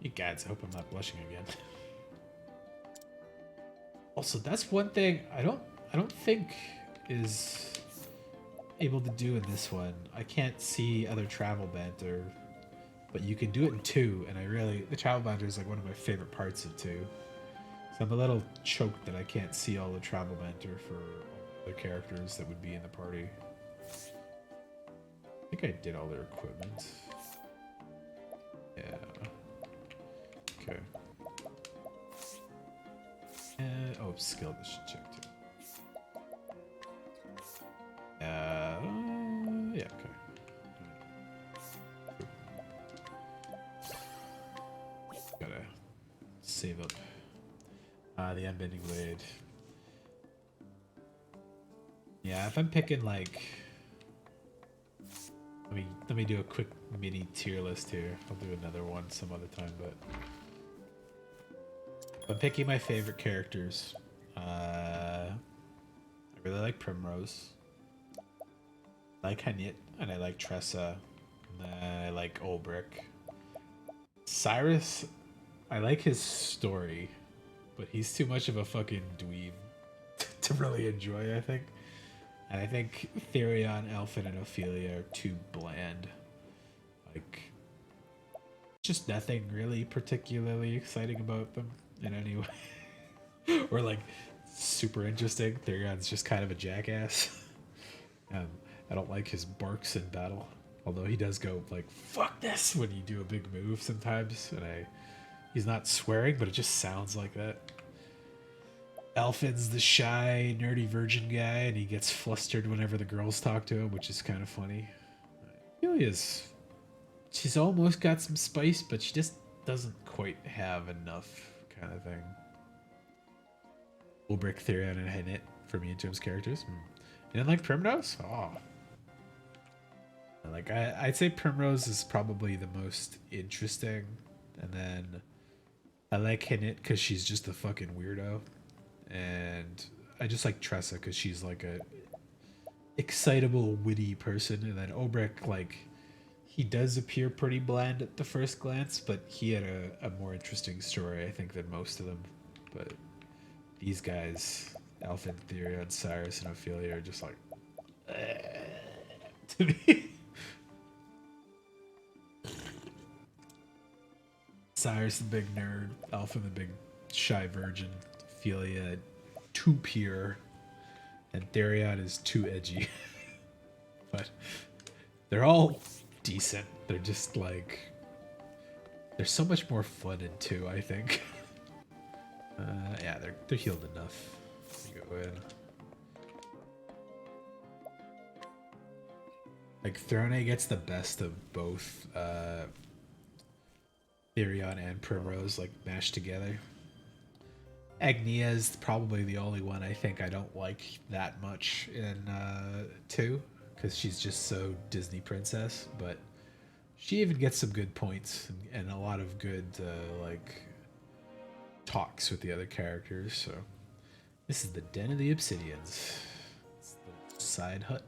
You gads, I hope I'm not blushing again. Also, that's one thing I don't think is able to do in this one. I can't see other travel banter, but you can do it in 2, and the travel banter is like one of my favorite parts of 2. So I'm a little choked that I can't see all the travel banter for other characters that would be in the party. I think I did all their equipment. Yeah. Okay. Oh, skill, this should check too. Yeah, okay. Gotta save up. The unbending blade. Yeah, if I'm picking like, let me do a quick mini tier list here. I'll do another one some other time, but I'm picking my favorite characters. I really like Primrose. I like Hennet, and I like Tressa, and then I like Ulbrich. Cyrus, I like his story, but he's too much of a fucking dweeb to really enjoy, I think. And I think Therion, Elfin, and Ophelia are too bland. Like, just nothing really particularly exciting about them in any way. Or like super interesting. Therion's just kind of a jackass. I don't like his barks in battle. Although he does go like, fuck this when you do a big move sometimes. And he's not swearing, but it just sounds like that. Elfin's the shy, nerdy virgin guy, and he gets flustered whenever the girls talk to him, which is kind of funny. She's almost got some spice, but she just doesn't quite have enough, kind of thing. Ulbrich, Therion, and Hennet for me in terms of characters. You didn't like Primrose? Oh. Like, I'd say Primrose is probably the most interesting, and then I like Hennet because she's just a fucking weirdo. And I just like Tressa because she's like a excitable, witty person. And then Ulbrich, like, he does appear pretty bland at the first glance, but he had a more interesting story, I think, than most of them. But these guys, Elfin, Therion, Cyrus, and Ophelia, are just like, to me. Cyrus, the big nerd. Elfin, the big shy virgin. Ophelia, too pure, and Therion is too edgy. But they're all decent. They're just like, they're so much more fun in 2, I think. Yeah, they're healed enough. Let me go in. Like, Throne gets the best of both Therion and Primrose, like, mashed together. Agnea is probably the only one I think I don't like that much in 2, because she's just so Disney princess, but she even gets some good points and a lot of good like talks with the other characters. So this is the Den of the Obsidians. It's the side hut.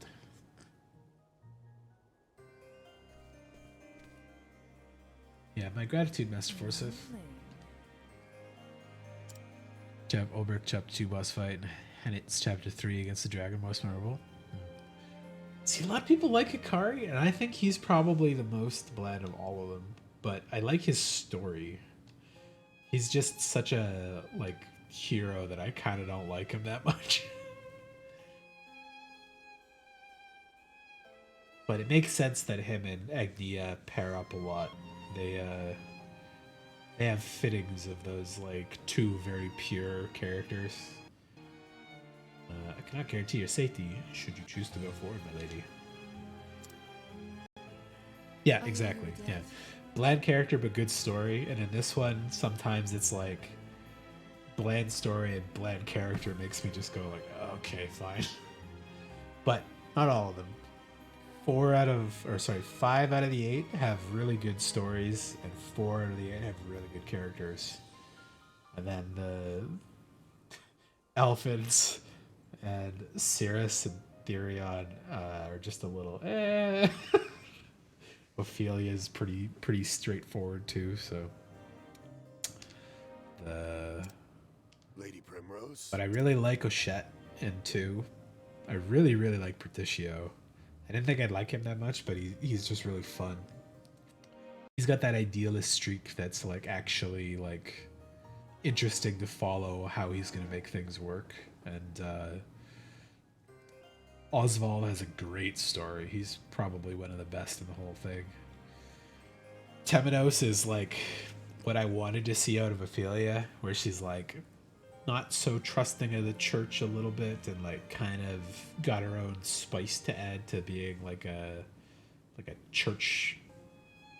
Yeah, my gratitude, Master Forsyth. Ulbrich chapter 2 boss fight, and it's chapter 3 against the dragon, most memorable. See, a lot of people like Hikari, and I think he's probably the most bland of all of them. But I like his story. He's just such a like hero that I kind of don't like him that much. But it makes sense that him and Agnea pair up a lot. They have fittings of those like 2 very pure characters. I cannot guarantee your safety should you choose to go forward, my lady. Yeah, exactly. Yeah. Bland character but good story, and in this one sometimes it's like bland story and bland character makes me just go like, okay, fine. But not all of them. 5 out of the 8 have really good stories, and 4 out of the 8 have really good characters. And then the Elfins and Cirrus and Therion are just a little Ophelia's pretty straightforward too, so Lady Primrose. but I really like Ochette in 2. I really like Pertitio. I didn't think I'd like him that much, but he's just really fun. He's got that idealist streak that's like actually like interesting to follow how he's gonna make things work. And Oswald has a great story. He's probably one of the best in the whole thing. Temenos is like what I wanted to see out of Ophelia, where she's like not so trusting of the church a little bit, and like kind of got her own spice to add to being like a church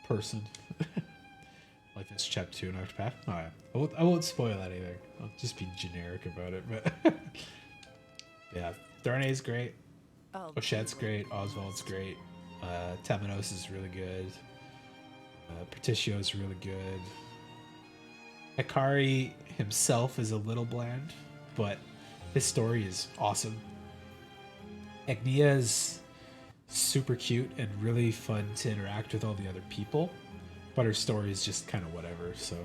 person. Like this chapter 2 in Octopath. Oh, yeah. I won't spoil anything. I'll just be generic about it. But yeah, Thornay's great. Ochette's great. Oswald's great. Temenos is really good. Pertitio's really good. Hikari himself is a little bland, but his story is awesome. Agnia is super cute and really fun to interact with all the other people, but her story is just kind of whatever, so.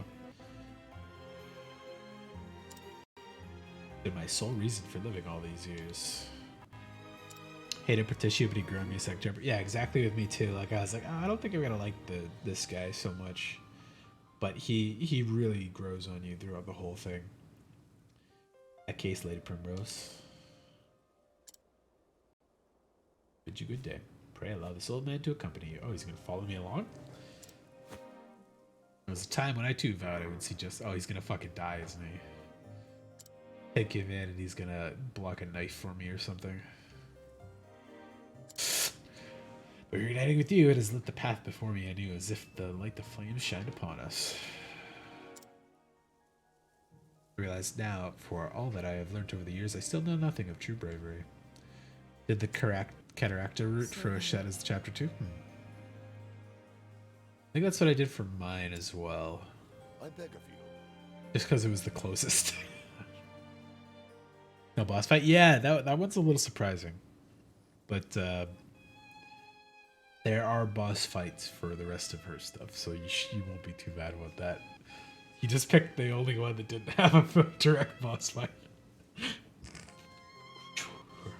Been my sole reason for living all these years. Hated Patricia, but he grew on me a second jumper. Yeah, exactly with me too. Like I was like, oh, I don't think I'm gonna like this guy so much, but he really grows on you throughout the whole thing. That case, Lady Primrose. Bid you good day. Pray allow this old man to accompany you. Oh, he's gonna follow me along? There was a time when I too vowed I would see just. Oh, he's gonna fucking die, isn't he? Take him in and he's gonna block a knife for me or something. But reuniting with you, it has lit the path before me anew, as if the flames shined upon us. I realize now, for all that I have learned over the years, I still know nothing of true bravery. Did the Cataracta route for Shadows Chapter 2? I think that's what I did for mine as well. I beg of you. Just because it was the closest. No boss fight? Yeah, that one's a little surprising. But there are boss fights for the rest of her stuff, so you won't be too bad about that. You just picked the only one that didn't have a direct boss fight.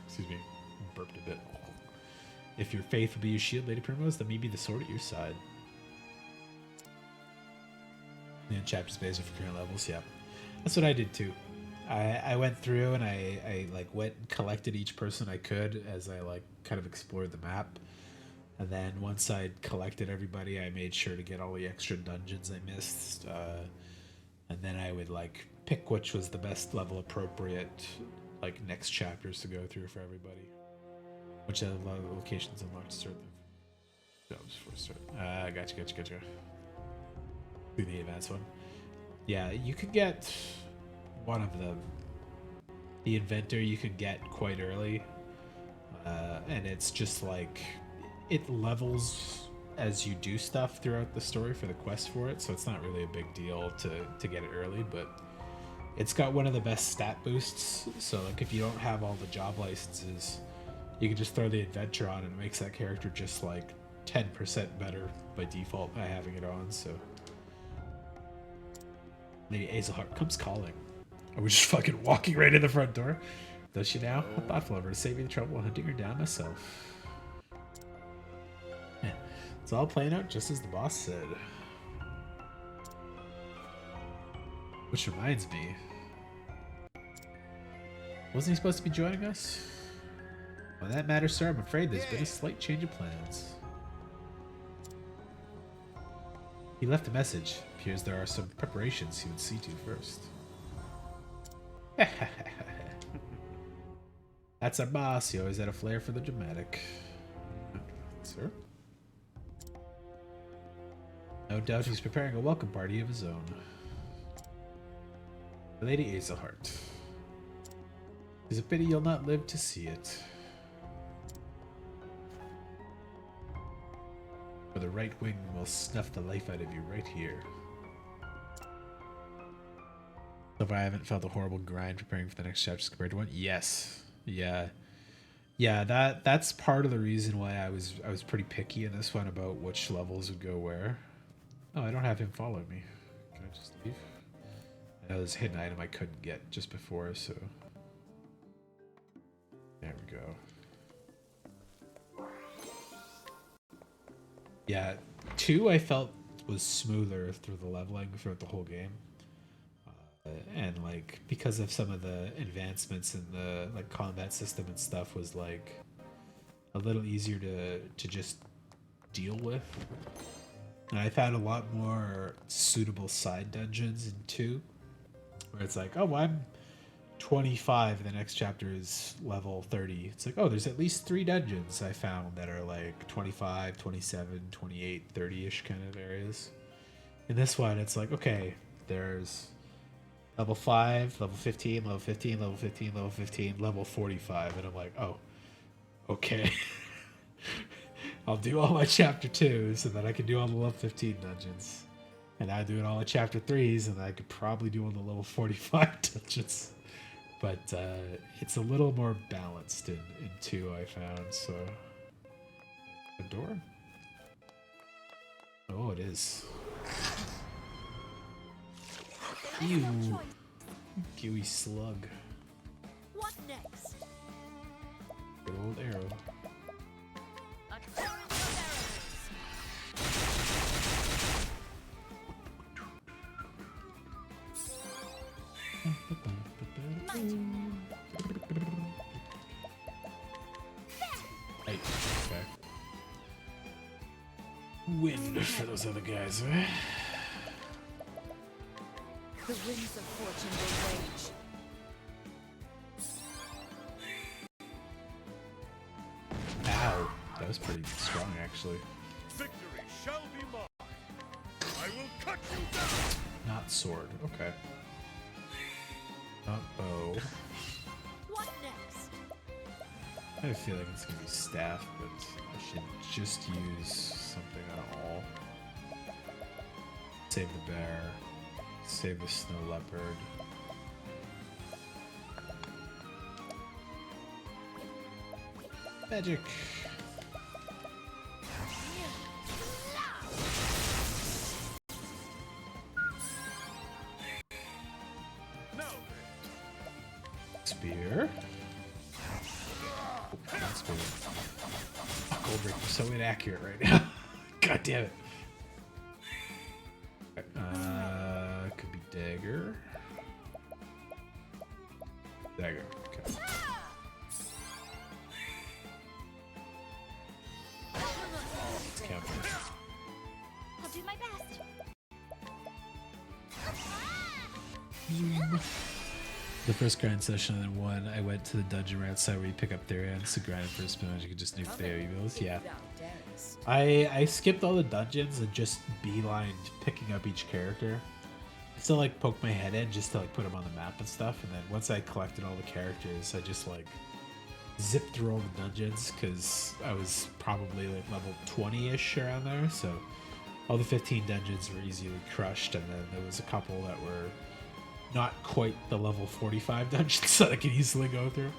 Excuse me, burped a bit. If your faith will be your shield, Lady Primrose, then maybe the sword at your side. And chapters based on current levels, yeah. That's what I did too. I went through and I like went and collected each person I could as I like kind of explored the map. And then once I'd collected everybody, I made sure to get all the extra dungeons I missed. And then I would like pick which was the best level appropriate like next chapters to go through for everybody. Which a lot of the locations unlocked to start the jobs before start. Gotcha. Do the advanced one. Yeah, you could get one of them. The inventor you can get quite early. And it's just like it levels as you do stuff throughout the story for the quest for it, so it's not really a big deal to get it early, but it's got one of the best stat boosts, so like if you don't have all the job licenses, you can just throw the adventure on and it makes that character just like 10% better by default by having it on, so. Lady Azelhart comes calling. Are we just fucking walking right in the front door? Does she now? How thoughtful of her to save me the trouble of hunting her down myself. It's all playing out just as the boss said. Which reminds me. Wasn't he supposed to be joining us? On that matter, sir, I'm afraid there's been a slight change of plans. He left a message. Appears there are some preparations he would see to first. That's our boss. He always had a flair for the dramatic. Sir? No doubt he's preparing a welcome party of his own. Lady Azelhart. It's a pity you'll not live to see it. For the right wing will snuff the life out of you right here. So far I haven't felt a horrible grind preparing for the next chapter compared to one. Yes. Yeah. Yeah, that's part of the reason why I was pretty picky in this one about which levels would go where. Oh, I don't have him follow me. Can I just leave? I know there's a hidden item I couldn't get just before, so. There we go. Yeah, 2 I felt was smoother through the leveling throughout the whole game. And like, because of some of the advancements in the like combat system and stuff was like a little easier to just deal with. And I found a lot more suitable side dungeons in 2, where it's like, oh, well, I'm 25, the next chapter is level 30. It's like, oh, there's at least 3 dungeons I found that are like 25, 27, 28, 30-ish kind of areas. In this one, it's like, okay, there's level 5, level 15, level 15, level 15, level 15, level 45. And I'm like, oh, okay. I'll do all my chapter 2 so that I can do all the level 15 dungeons. And I do it all at chapter 3s, and I could probably do on the level 45 dungeons. But it's a little more balanced in 2, I found, so... A door? Oh, it is. Ew. Gooey slug. What next? Good old arrow. A torrent of Hey, okay. Wind for those other guys, right? The winds of fortune will rage. Ow. That was pretty strong, actually. Victory shall be mine. I will cut you down. Not sword. Okay. Not bow. What next? I have a feeling it's gonna be staff, but I should just use something at all. Save the bear. Save the snow leopard. Magic. Now Spear. Oh, not spear. Goldrick, you're so inaccurate right now. God damn it. Could be dagger. Dagger. Okay. Let's counter. I'll do my best. The first grind session and then one, I went to the dungeon right outside where you pick up Therians to grind for a spoons. You can just nuke their evils. Yeah. I skipped all the dungeons and just beelined picking up each character. I still like poke my head in just to like put them on the map and stuff. And then once I collected all the characters, I just like zipped through all the dungeons because I was probably like level 20-ish around there. So all the 15 dungeons were easily crushed. And then there was a couple that were not quite the level 45 dungeons that I could easily go through.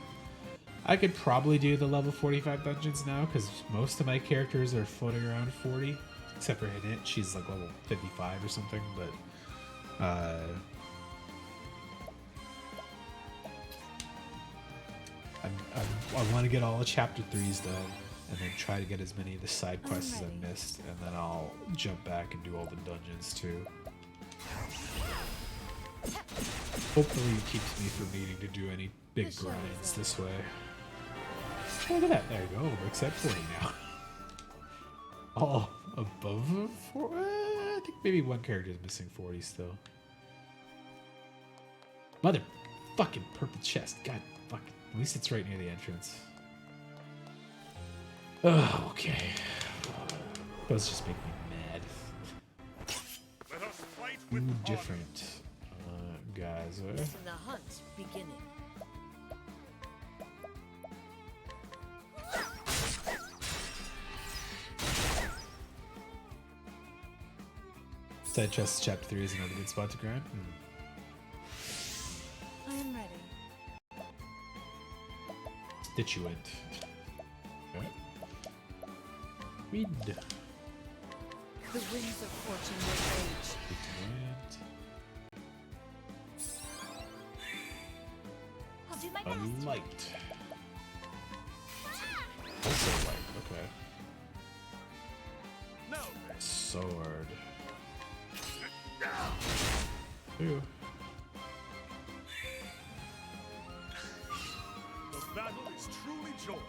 I could probably do the level 45 dungeons now because most of my characters are floating around 40, except for Hidit. She's like level 55 or something, but I want to get all the chapter 3s done and then try to get as many of the side quests as I missed, and then I'll jump back and do all the dungeons too. Hopefully it keeps me from needing to do any big grinds this way. Oh, look at that. There you go. Rick's at 40 now. All above 4? I think maybe one character is missing 40 still. Mother fucking purple chest. God fuck. At least it's right near the entrance. Oh, okay. Those just make me mad. let us fight with Ooh, honor. different guys. Listen, the hunt's beginning. Side chest chapter 3 is another good spot to grind. I am ready. Constituent. Okay. Read. The winds of fortune will rage. Constituent. I'll do my A best. light. Also light. Okay. Now then. Sword. Ooh. The battle is truly joined.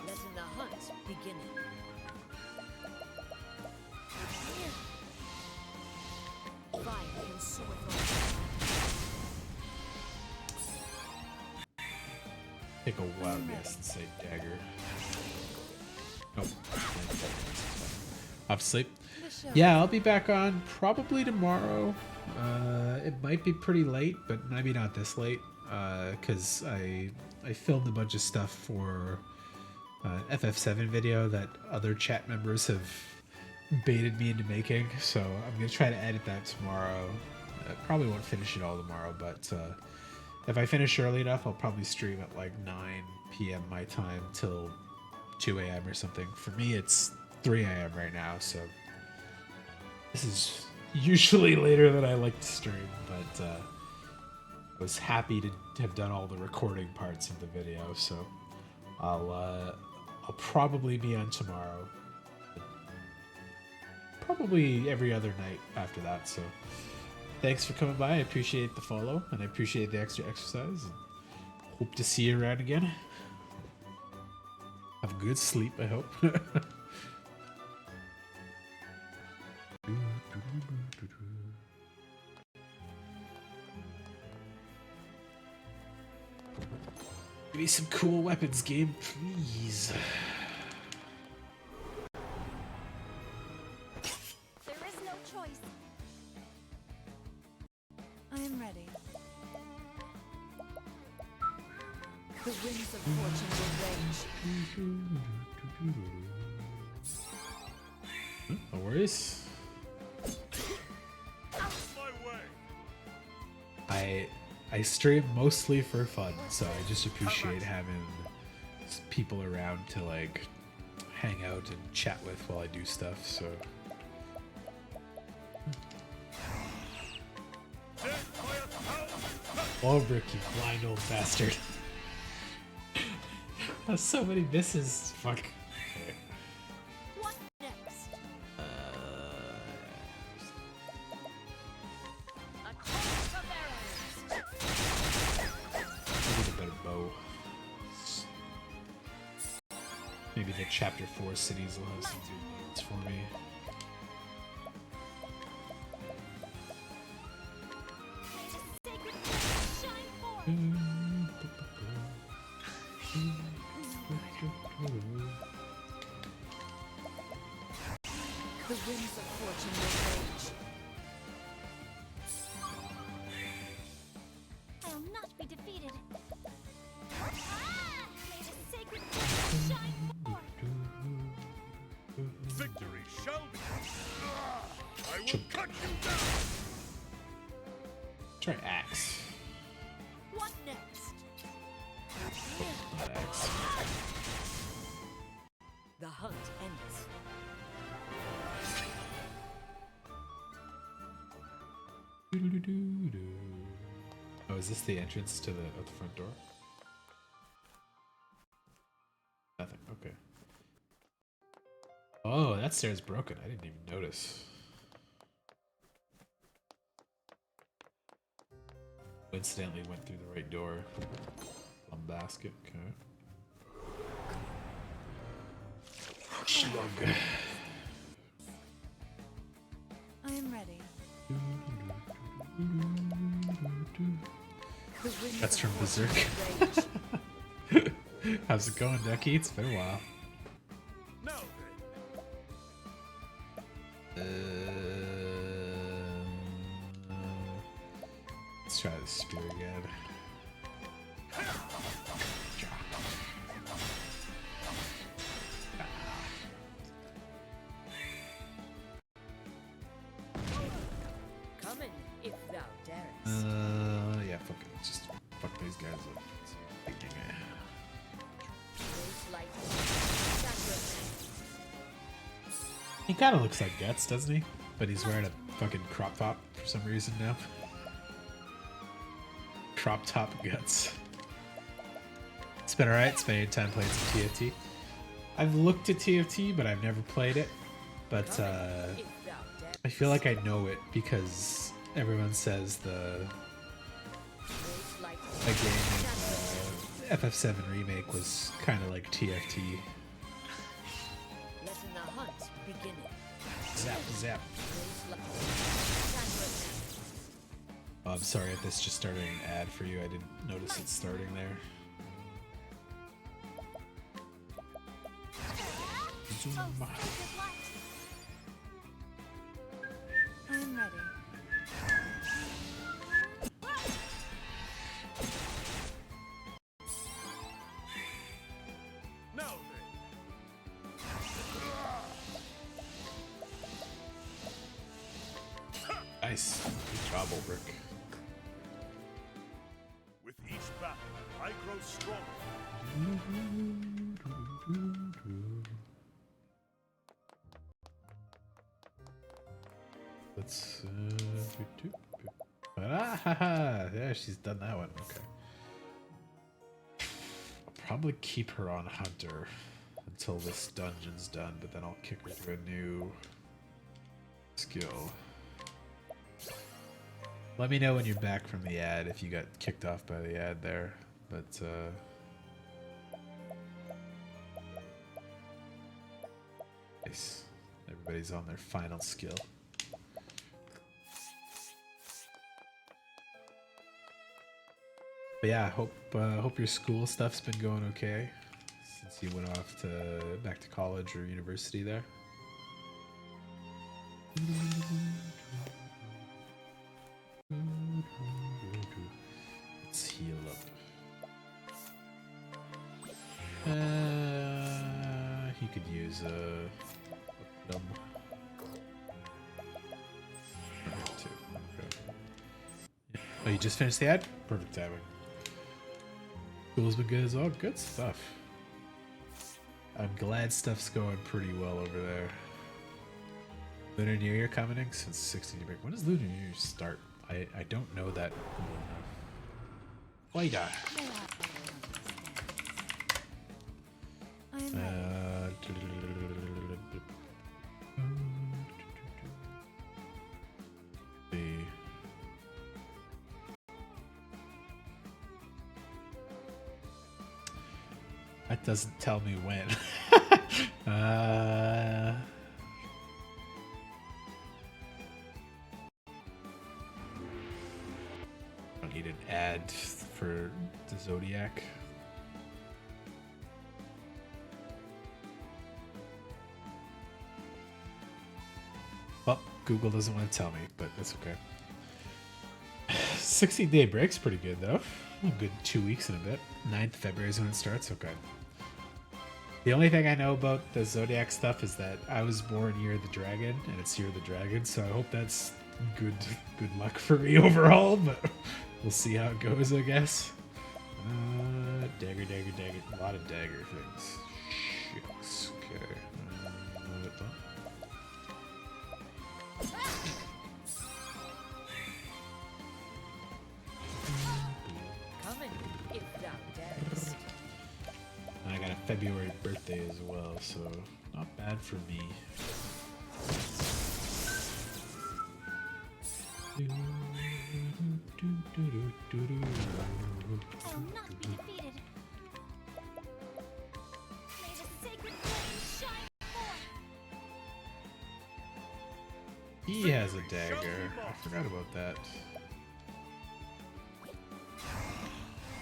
Letting the hunt beginning. Fire can soar from Take a wild guess and say dagger. Nope. Off sleep. the show. Yeah, I'll be back on probably tomorrow. It might be pretty late, but maybe not this late. because I filmed a bunch of stuff for FF7 video that other chat members have baited me into making. So I'm gonna try to edit that tomorrow. I probably won't finish it all tomorrow, but if I finish early enough, I'll probably stream at like 9 p.m. my time till 2 a.m. or something. For me, it's 3 a.m. right now, so this is usually later than I like to stream, but I was happy to have done all the recording parts of the video, so I'll probably be on tomorrow. Probably every other night after that, so thanks for coming by. I appreciate the follow, and I appreciate the extra exercise, and hope to see you around again. Have a good sleep, I hope. Give me some cool weapons, game, please. There is no choice. I am ready. The winds of fortune will rage. No worries. Out my way. I stream mostly for fun, so I just appreciate having people around to like hang out and chat with while I do stuff. So oh, Rick, you blind old bastard! That's so many misses. Fuck. Okay. What next? A chorus of arrows. I need a better bow. Maybe the chapter 4 cities will have some good notes for me. May the sacred flame shine forth. The winds of fortune will rage. I will not be defeated. May the sacred flame shine forth. Victory shall be. I will cut you down. Try axe. What next? Not axe. The hunt ends. Oh, is this the entrance to the front door? Nothing. Okay. Oh, that stair's broken. I didn't even notice. Coincidentally went through the right door. Plum basket. Okay. Slug. I am ready. The winds That's of from fortune Berserk. will rage. How's it going, Ducky? It's been a while. Now then. Let's try the spear again. Come in, if thou darest. Yeah, fuck it. Just fuck these guys up. He kind of looks like Guts, doesn't he? But he's wearing a fucking crop top for some reason now. Crop top Guts. It's been alright. Spending time playing some TFT. I've looked at TFT, but I've never played it. But I feel like I know it because everyone says the game in FF7 Remake was kind of like TFT. Letting the hunt begin. Zap, zap. Oh, I'm sorry if this just started an ad for you. I didn't notice it starting there. Zoom. I am ready. Nice. Good job, Ulrich. With each battle, I grow stronger. Let's yeah, she's done that one. Okay. I'll probably keep her on Hunter until this dungeon's done, but then I'll kick her to a new skill. Let me know when you're back from the ad if you got kicked off by the ad there. But nice. Everybody's on their final skill. But yeah, hope your school stuff's been going okay since you went off to back to college or university there. Let's heal up. He could use a dumb. Oh, you just finished the ad? Perfect timing. School's been good as well. Good stuff. I'm glad stuff's going pretty well over there. Lunar New Year coming in since 16 break. When does Lunar New Year start? I don't know that well enough. Wait, that doesn't tell me when. I need an ad for the Zodiac. Well, Google doesn't want to tell me, but that's okay. 16-day break's pretty good though. A good 2 weeks and a bit. 9th February is when it starts. Okay. The only thing I know about the Zodiac stuff is that I was born Year of the Dragon, and it's Year of the Dragon, so I hope that's good luck for me overall, but we'll see how it goes, I guess. Dagger. A lot of dagger things. Shucks. Okay. I got a February birthday as well, so not bad for me. I will not be defeated. May the sacred flame shine forth. He has a dagger. I forgot about that.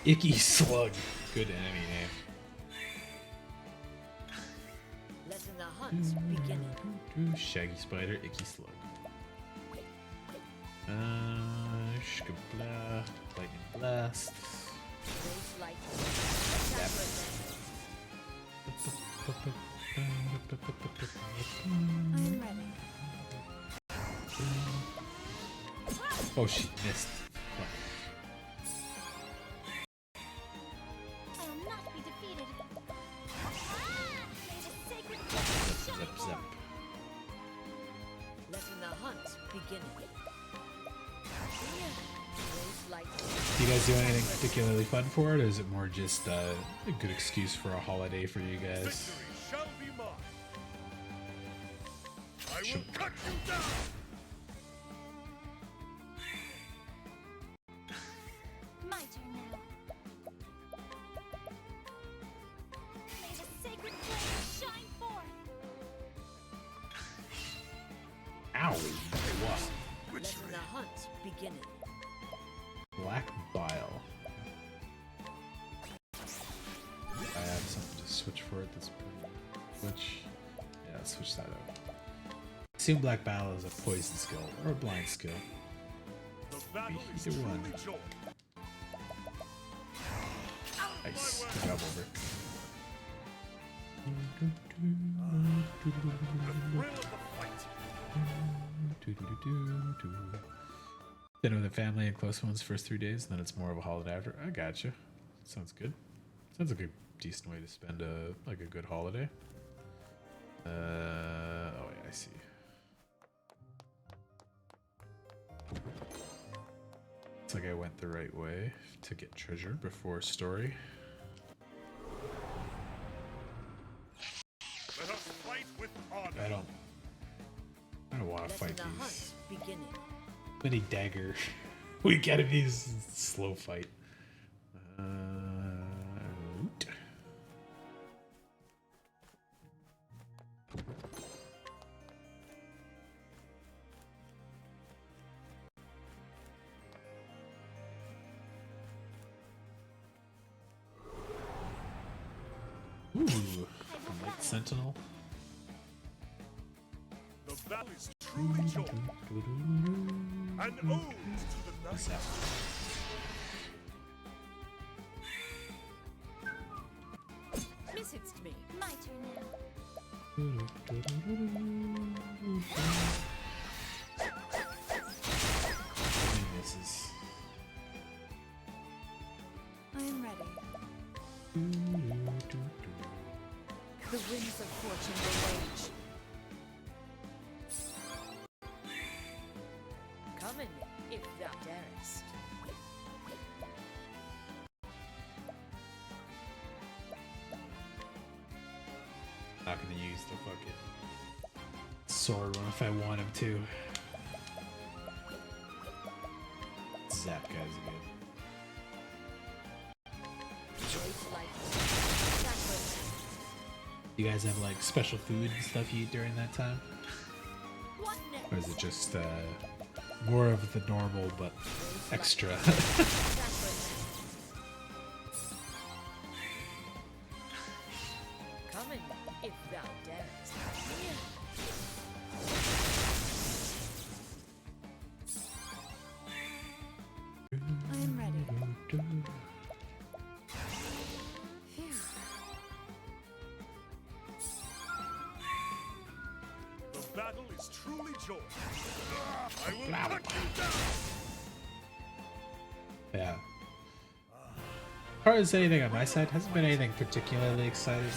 Icky Slug. Good enemy name. Letting the hunt begin. Shaggy Spider, Icky Slug. Shkabla, Lightning Blast. Raise light. I'm ready. Oh, she missed. I will not be defeated. May the sacred flame shine Zap, forth. zap. Letting the hunt begin. Raise light. Do you guys do anything particularly fun for it, or is it more just a good excuse for a holiday for you guys? Victory shall be mine. I will cut you down. My turn now. May the sacred flame shine forth. Ow! What? Letting the hunt begin. Black Bile. I have something to switch for it that's pretty. Switch. Yeah, let's switch that out. Assume Black Bile is a poison skill or a blind skill. The battle is Either truly one. joined. Nice. Good job, over. The thrill of the fight. Dinner with the family and close ones first 3 days, and then it's more of a holiday after. I gotcha. Sounds good. Sounds like a decent way to spend a good holiday. Oh yeah, I see. Looks like I went the right way to get treasure before story. Let us fight with honor. I don't want to Let fight the these hunt beginning. many dagger weak enemies. Slow fight. Root. Ooh, Light Sentinel. The battle is truly joined. An ode to the What's night. that? Miss it's me. My turn now. He misses. I am ready. The winds of fortune will rage. Come in, if thou darest. Not gonna use the fucking sword one if I want him to. Zap guys again. Choice light. Sacrament. You guys have like special food and stuff you eat during that time? What next? Or is it just more of the normal but extra? Sacrament. Come in, if thou darest. I am ready. Phew. The battle is truly joined. I will cut you down. Yeah. As far as anything on my side, hasn't been anything particularly exciting.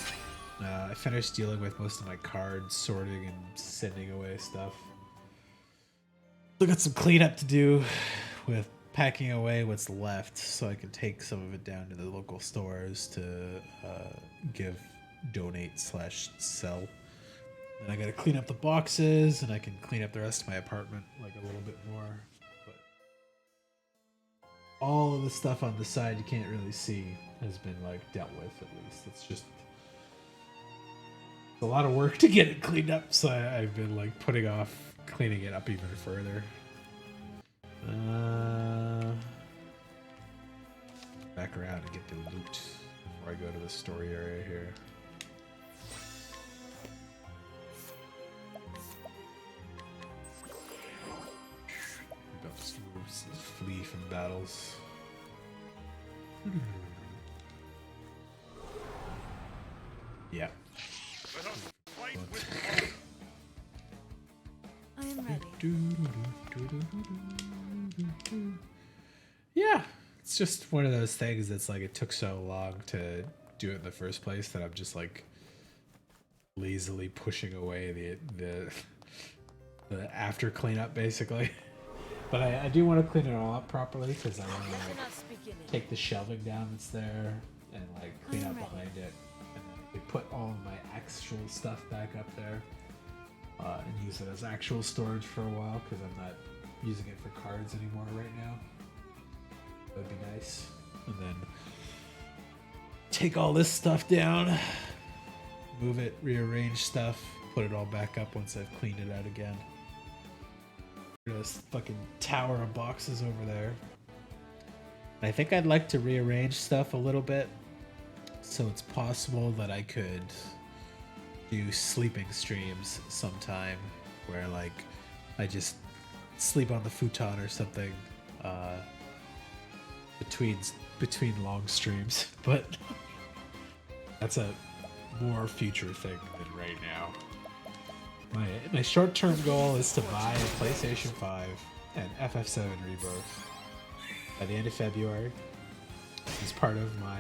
I finished dealing with most of my cards, sorting and sending away stuff. Still got some cleanup to do with packing away what's left so I can take some of it down to the local stores to donate / sell. And I gotta clean up the boxes and I can clean up the rest of my apartment like a little bit more. But all of the stuff on the side you can't really see has been like dealt with at least. It's just a lot of work to get it cleaned up, so I've been like putting off cleaning it up even further. Back around and get the loot before I go to the story area here. About to flee from battles. Yeah. Let us fight with honor. I am ready. Yeah, it's just one of those things that's like it took so long to do it in the first place that I'm just like lazily pushing away the after cleanup basically. But I do want to clean it all up properly because I want to Let like, us beginning. take the shelving down that's there and like clean I'm up ready. behind it and then like, put all of my actual stuff back up there and use it as actual storage for a while because I'm not using it for cards anymore right now. That'd be nice. And then take all this stuff down, move it, rearrange stuff, put it all back up once I've cleaned it out again. This fucking tower of boxes over there. I think I'd like to rearrange stuff a little bit so it's possible that I could do sleeping streams sometime where like I just sleep on the futon or something between long streams, but that's a more future thing than right now. My short-term goal is to buy a PlayStation 5 an FF7 Rebirth by the end of February. As part of my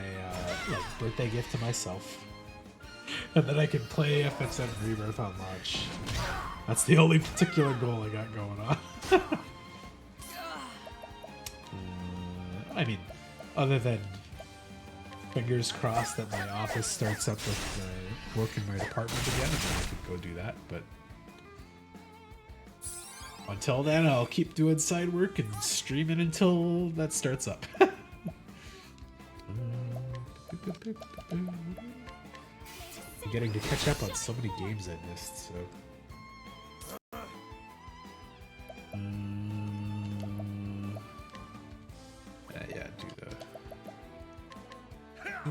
like birthday gift to myself. And then I can play FF7 Rebirth on launch. That's the only particular goal I got going on. I mean, other than fingers crossed that my office starts up with work in my department again, and then I could go do that. But until then, I'll keep doing side work and streaming until that starts up. I'm getting to catch up on so many games I missed, so. Yeah, do the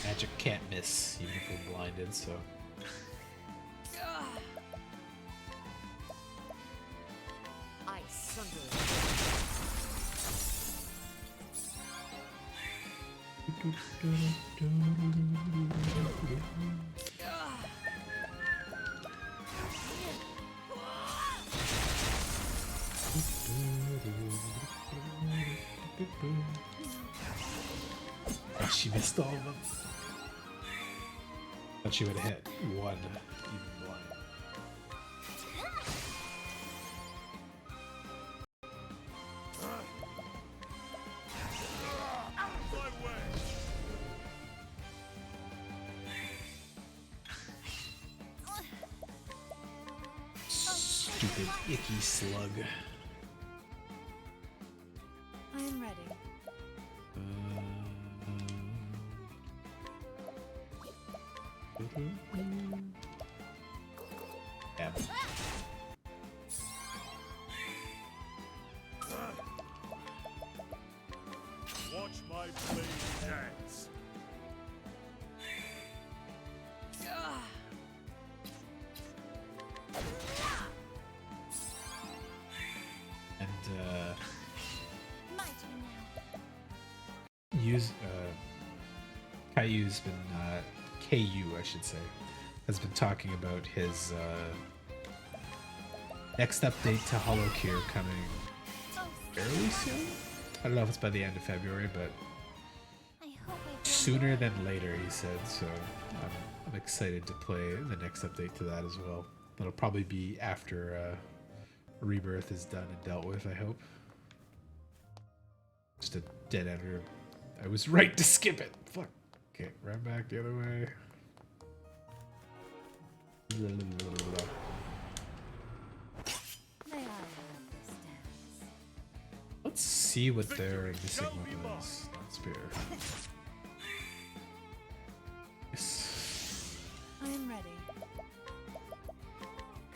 magic can't miss, even if we're blinded, so. I sunder. Oh, she missed all of them. Thought she would have hit one, even blind. Stupid icky slug. I am ready. Yeah. Watch my blade dance. And My turn now. Caillou's been KU I should say has been talking about his next update to Holocure coming Oh, fairly soon. I don't know if it's by the end of February, but I hope I sooner than later, he said. So I'm excited to play the next update to that as well. That'll probably be after Rebirth is done and dealt with, I hope. Just a dead ender. I was right to skip it. Fuck. Okay, run back the other way. May I have this dance? Let's see what their missing weapon is. Not spear. Yes. I am ready.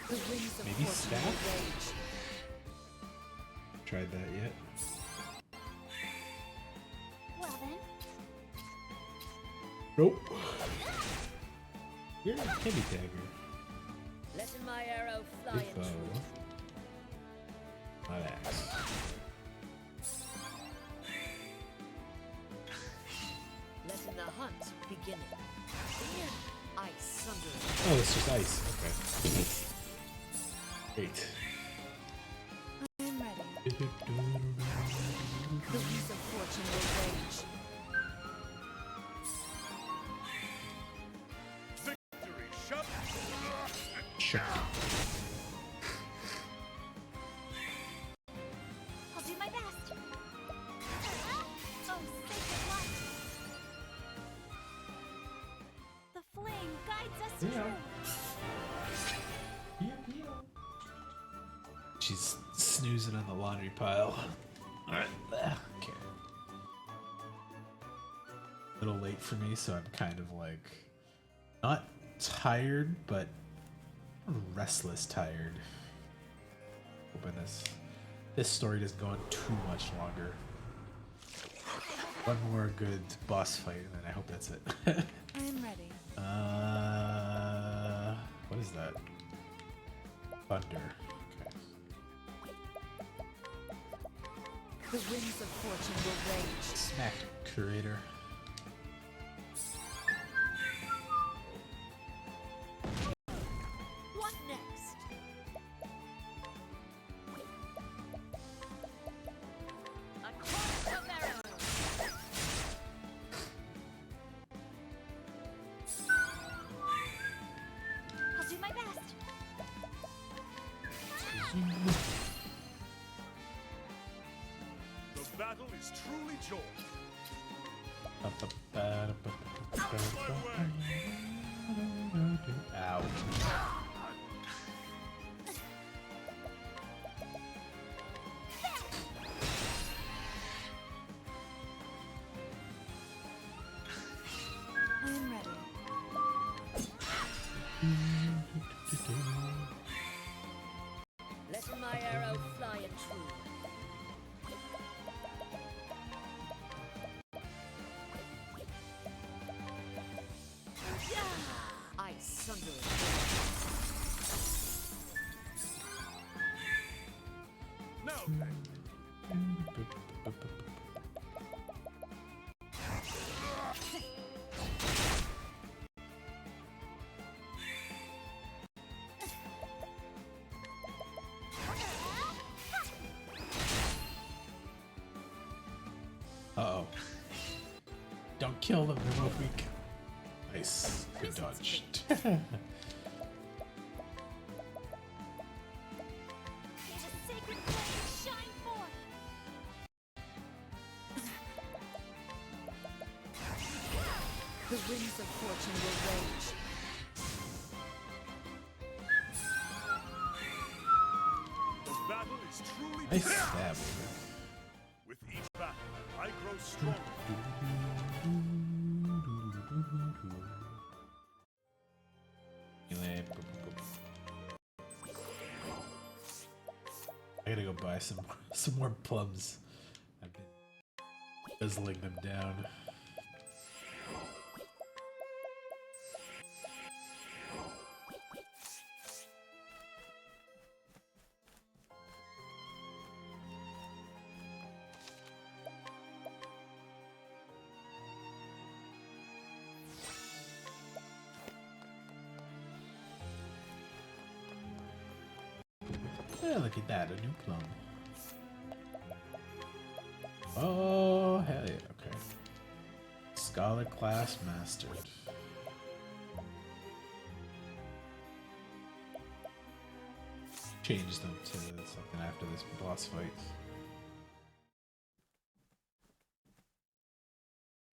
The winds of Maybe fortune staff? will rage. Tried that yet? Well then. Nope. You're a heavy dagger. Letting my arrow fly Good in bow. truth. Not axe. Letting the hunt begin. I sunder. Oh, it's just ice. Okay. Great. I am ready. The winds of fortune will rage. Victory, shut. Sure. I'll do my best. Oh, sacred light. The flame guides us Yeah. true. She's snoozing on the laundry pile. Alright. Okay. A little late for me, so I'm kind of like not tired, but restless tired. Hoping this story doesn't go on too much longer. One more good boss fight, and then I hope that's it. I am ready. What is that? Thunder. Okay. The winds of fortune will rage. Smack, curator. What next? The battle is truly joy. Ow. I am ready. Let my arrow fly and true. I sunder it. No, thank you. Uh-oh. Don't kill them, they're both weak. Nice. Good dodge. Let a sacred flame shine forth. The winds of fortune will rage. The battle is truly Nice joy. stab. With each battle, I grow stronger. I gotta go buy some more plums. I've been guzzling them down. Yeah, look at that, a new plum. Oh, hell yeah, okay. Scholar class mastered. Change them to something after this boss fight.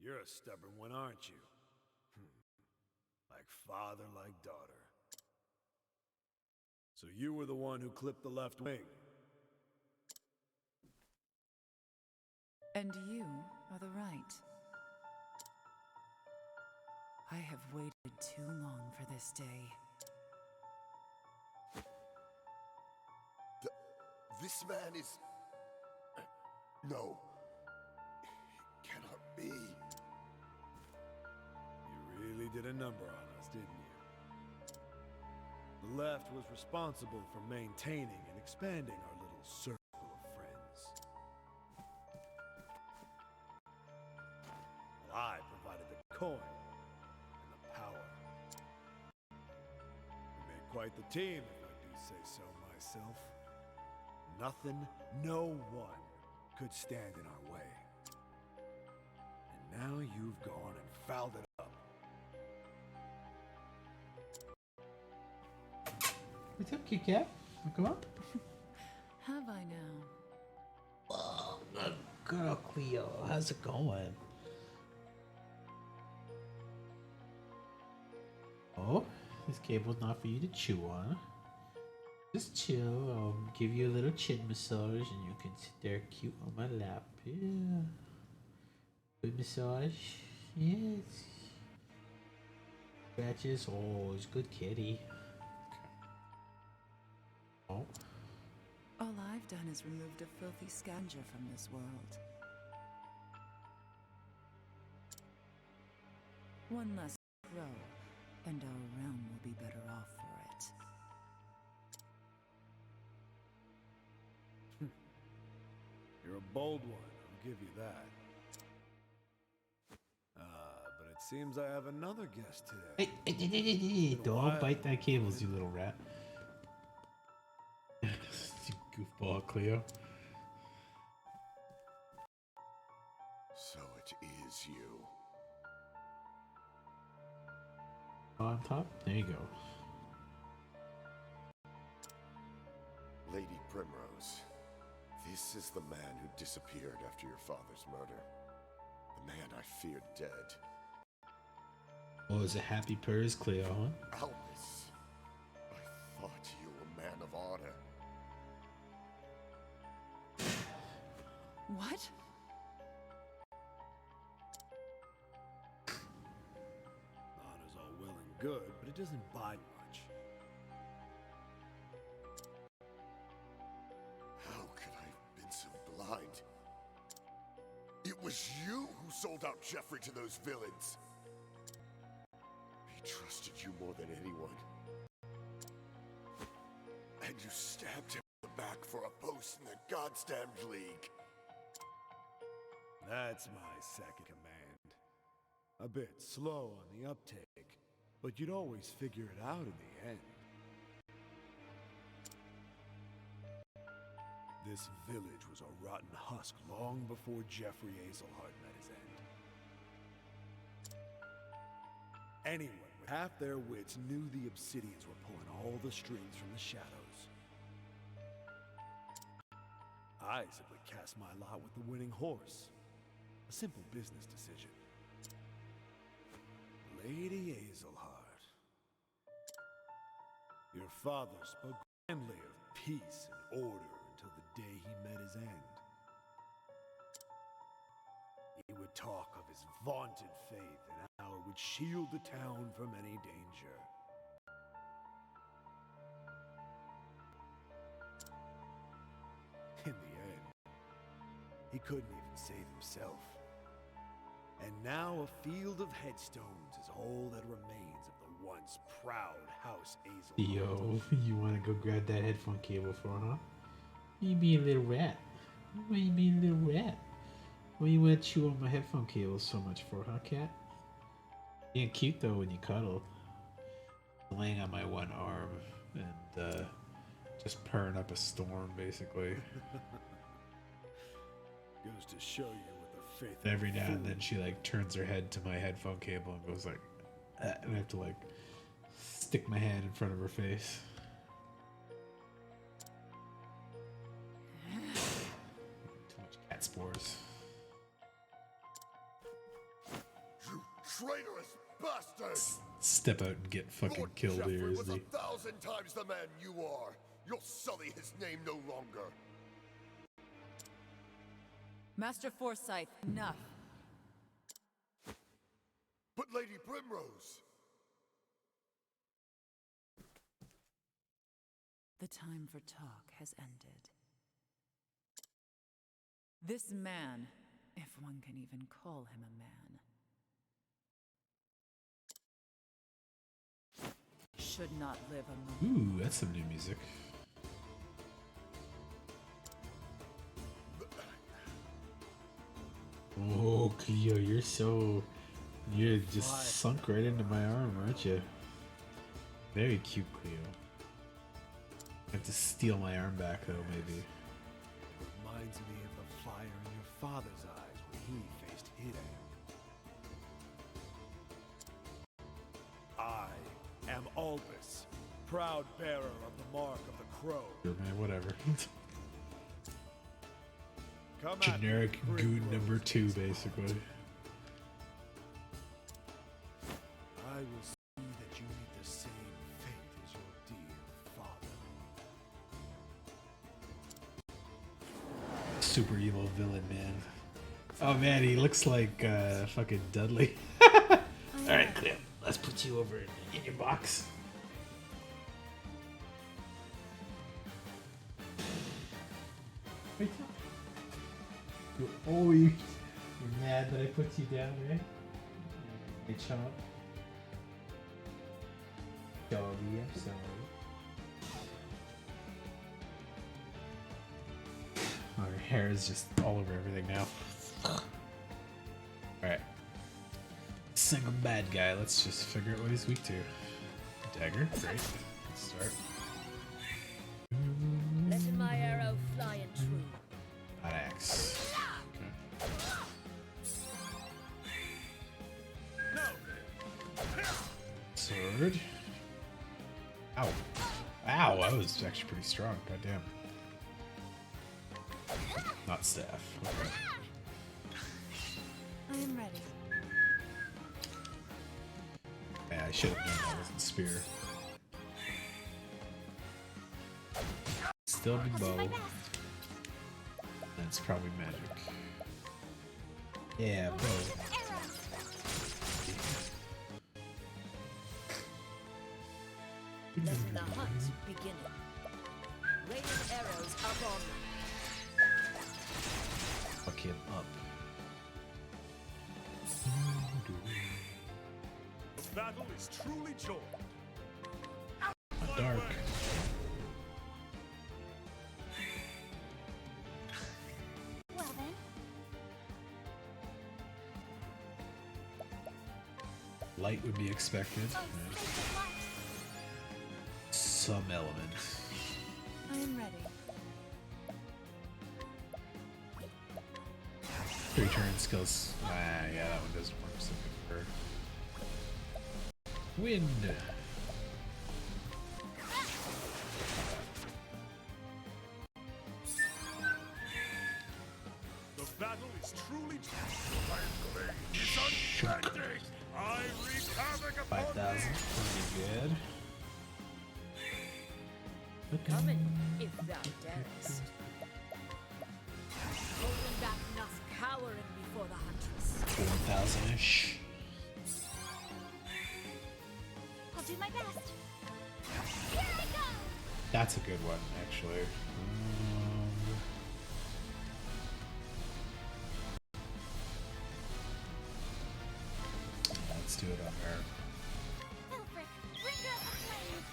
You're a stubborn one, aren't you? Like father, like daughter. So you were the one who clipped the left wing. And you are the right. I have waited too long for this day. This man is... No. It cannot be. You really did a number on us, didn't you? The left was responsible for maintaining and expanding our little circle of friends. Well, I provided the coin and the power. We made quite the team, if I do say so myself. Nothing, no one could stand in our way. And now you've gone and fouled it up. What's up, Kit Kat? Come on. Have I now? Oh, good girl, Cleo. How's it going? Oh, this cable's not for you to chew on. Just chill. I'll give you a little chin massage and you can sit there cute on my lap. Yeah. Good massage. Yes. Scratches. Oh, it's good kitty. Oh. All I've done is removed a filthy scavenger from this world. One less crow, and our realm will be better off for it. You're a bold one, I'll give you that. But it seems I have another guest today. Hey, don't bite that cables, you little rat. You goofball, Cleo. So it is you. On top? There you go. Lady Primrose. This is the man who disappeared after your father's murder. The man I feared dead. Oh, is it happy purrs, Cleo, huh? Albus, I thought you were a man of honor. What? Honor's all well and good, but it doesn't buy much. How could I have been so blind? It was you who sold out Jeffrey to those villains. He trusted you more than anyone. And you stabbed him in the back for a post in the Goddamned League. That's my second command. A bit slow on the uptake, but you'd always figure it out in the end. This village was a rotten husk long before Jeffrey Azelhart met his end. Anyone with half their wits knew the Obsidians were pulling all the strings from the shadows. I simply cast my lot with the winning horse. A simple business decision. Lady Azelhart. Your father spoke grandly of peace and order until the day he met his end. He would talk of his vaunted faith and how it would shield the town from any danger. In the end, he couldn't even save himself. And now a field of headstones is all that remains of the once proud House Azelhart. Yo, you wanna go grab that headphone cable for, huh? You be a little rat. Why you be a little rat? Why you wanna chew on my headphone cable so much for, huh, cat? Being cute though when you cuddle. Laying on my one arm and just purring up a storm, basically. Goes to show you what the faith And every of a now and fool. then she like turns her head to my headphone cable and goes like, and I have to like stick my hand in front of her face. Too much cat spores. You traitorous bastard! Step out and get fucking Lord killed Jeffrey here, was isn't he? 1,000 times the man you are. You'll sully his name no longer. Master Forsyth, enough. But Lady Primrose... The time for talk has ended. This man, if one can even call him a man, should not live a moment. Ooh, that's some new music. Oh, Cleo, you're just sunk right into my arm, aren't you? Very cute, Cleo. I have to steal my arm back, though, maybe. It reminds me of the fire in your father's eyes when he faced Hidan. I am Albus, proud bearer of the mark of the crow. Sure, man, whatever. Come at me, Generic goon Primrose. number 2, basically. I will see that you meet the same fate as your dear father. Super evil villain, man. Oh man, he looks like fucking Dudley. Alright, Cleo, let's put you over in your box. You're mad that I put you down, right? Hey, chump. Doggy, I'm sorry. Our hair is just all over everything now. Alright. Single bad guy, let's just figure out what he's weak to. Dagger, great. Let's start. Letting my arrow fly and true. Hot axe. Sword. Ow. Ow, that was actually pretty strong. Goddamn. not staff. Okay. I am ready. Yeah, I should have known that wasn't spear. Still be bow. That's probably magic. Yeah, bow. Let the hunt begin. Raining arrows up on them. Fuck him up. The battle is truly joined. Dark. Well then, Light would be expected. oh, Yeah. sacred light. Some element. I am ready. 3 turn skills. Ah, yeah, that one doesn't work so good for wind. The battle is truly Shook. I wreak havoc upon 5,000. Pretty good. Coming, if thou darest. Holding back enough cowering before the huntress. 4,000-ish. I'll do my best. Here I go! That's a good one, actually. Let's do it on her. Elfric, bring out the flame!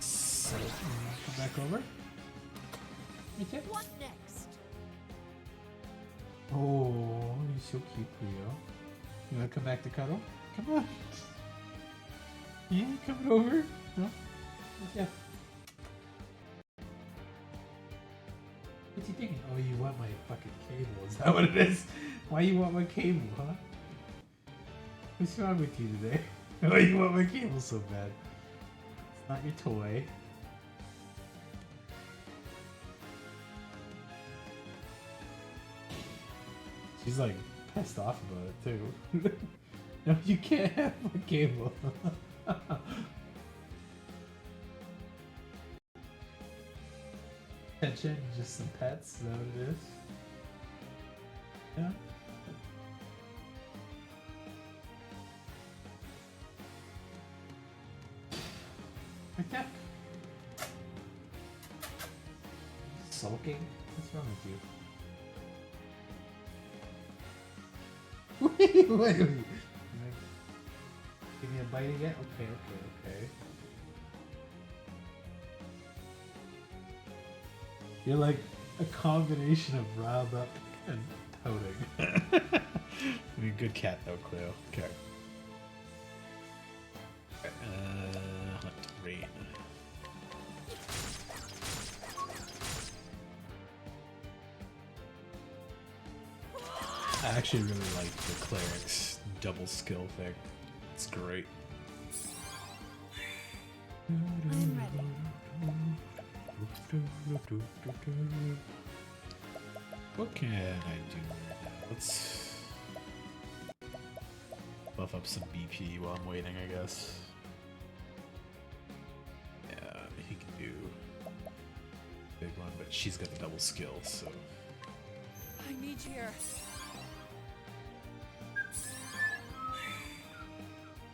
So, come back over. Okay. What next? Oh, you're so cute, Leo. You wanna come back to cuddle? Come on. Yeah, coming over? No? Yeah. What's he thinking? Oh, you want my fucking cable? Is that what it is? Why you want my cable, huh? What's wrong with you today? Why you want my cable so bad? It's not your toy. She's like pissed off about it too. No, you can't have my cable. Attention, just some pets, is that what it is? Yeah. Like that. Sulking? What's wrong with you? Wait. Give me a bite again? Okay. You're like a combination of riled up and pouting. I mean, good cat though, Cleo. Okay. Hunt rain. I actually really like the cleric's double skill thing. It's great. I'm ready. What can I do right now? Let's buff up some BP while I'm waiting, I guess. Yeah, he can do big one, but she's got the double skill, so. I need you here.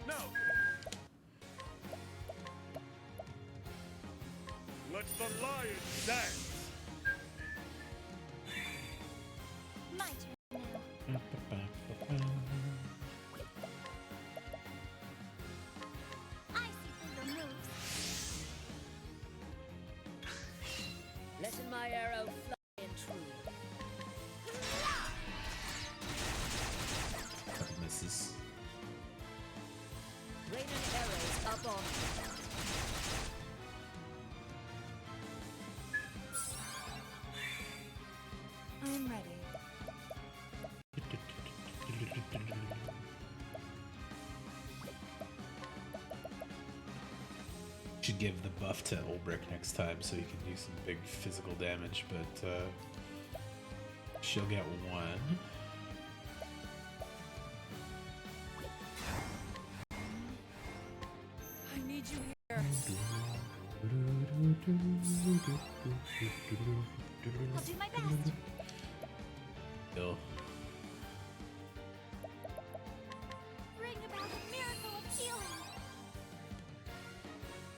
No. Let the lion dance. My turn now. I see through your moves. Letting my arrow fly and true. Couple misses. Raining arrows up on me. I am ready. Should give the buff to Ulbrich next time so he can do some big physical damage, but she'll get 1. I need you here. I'll do my best. Bill. Bring about a miracle of healing.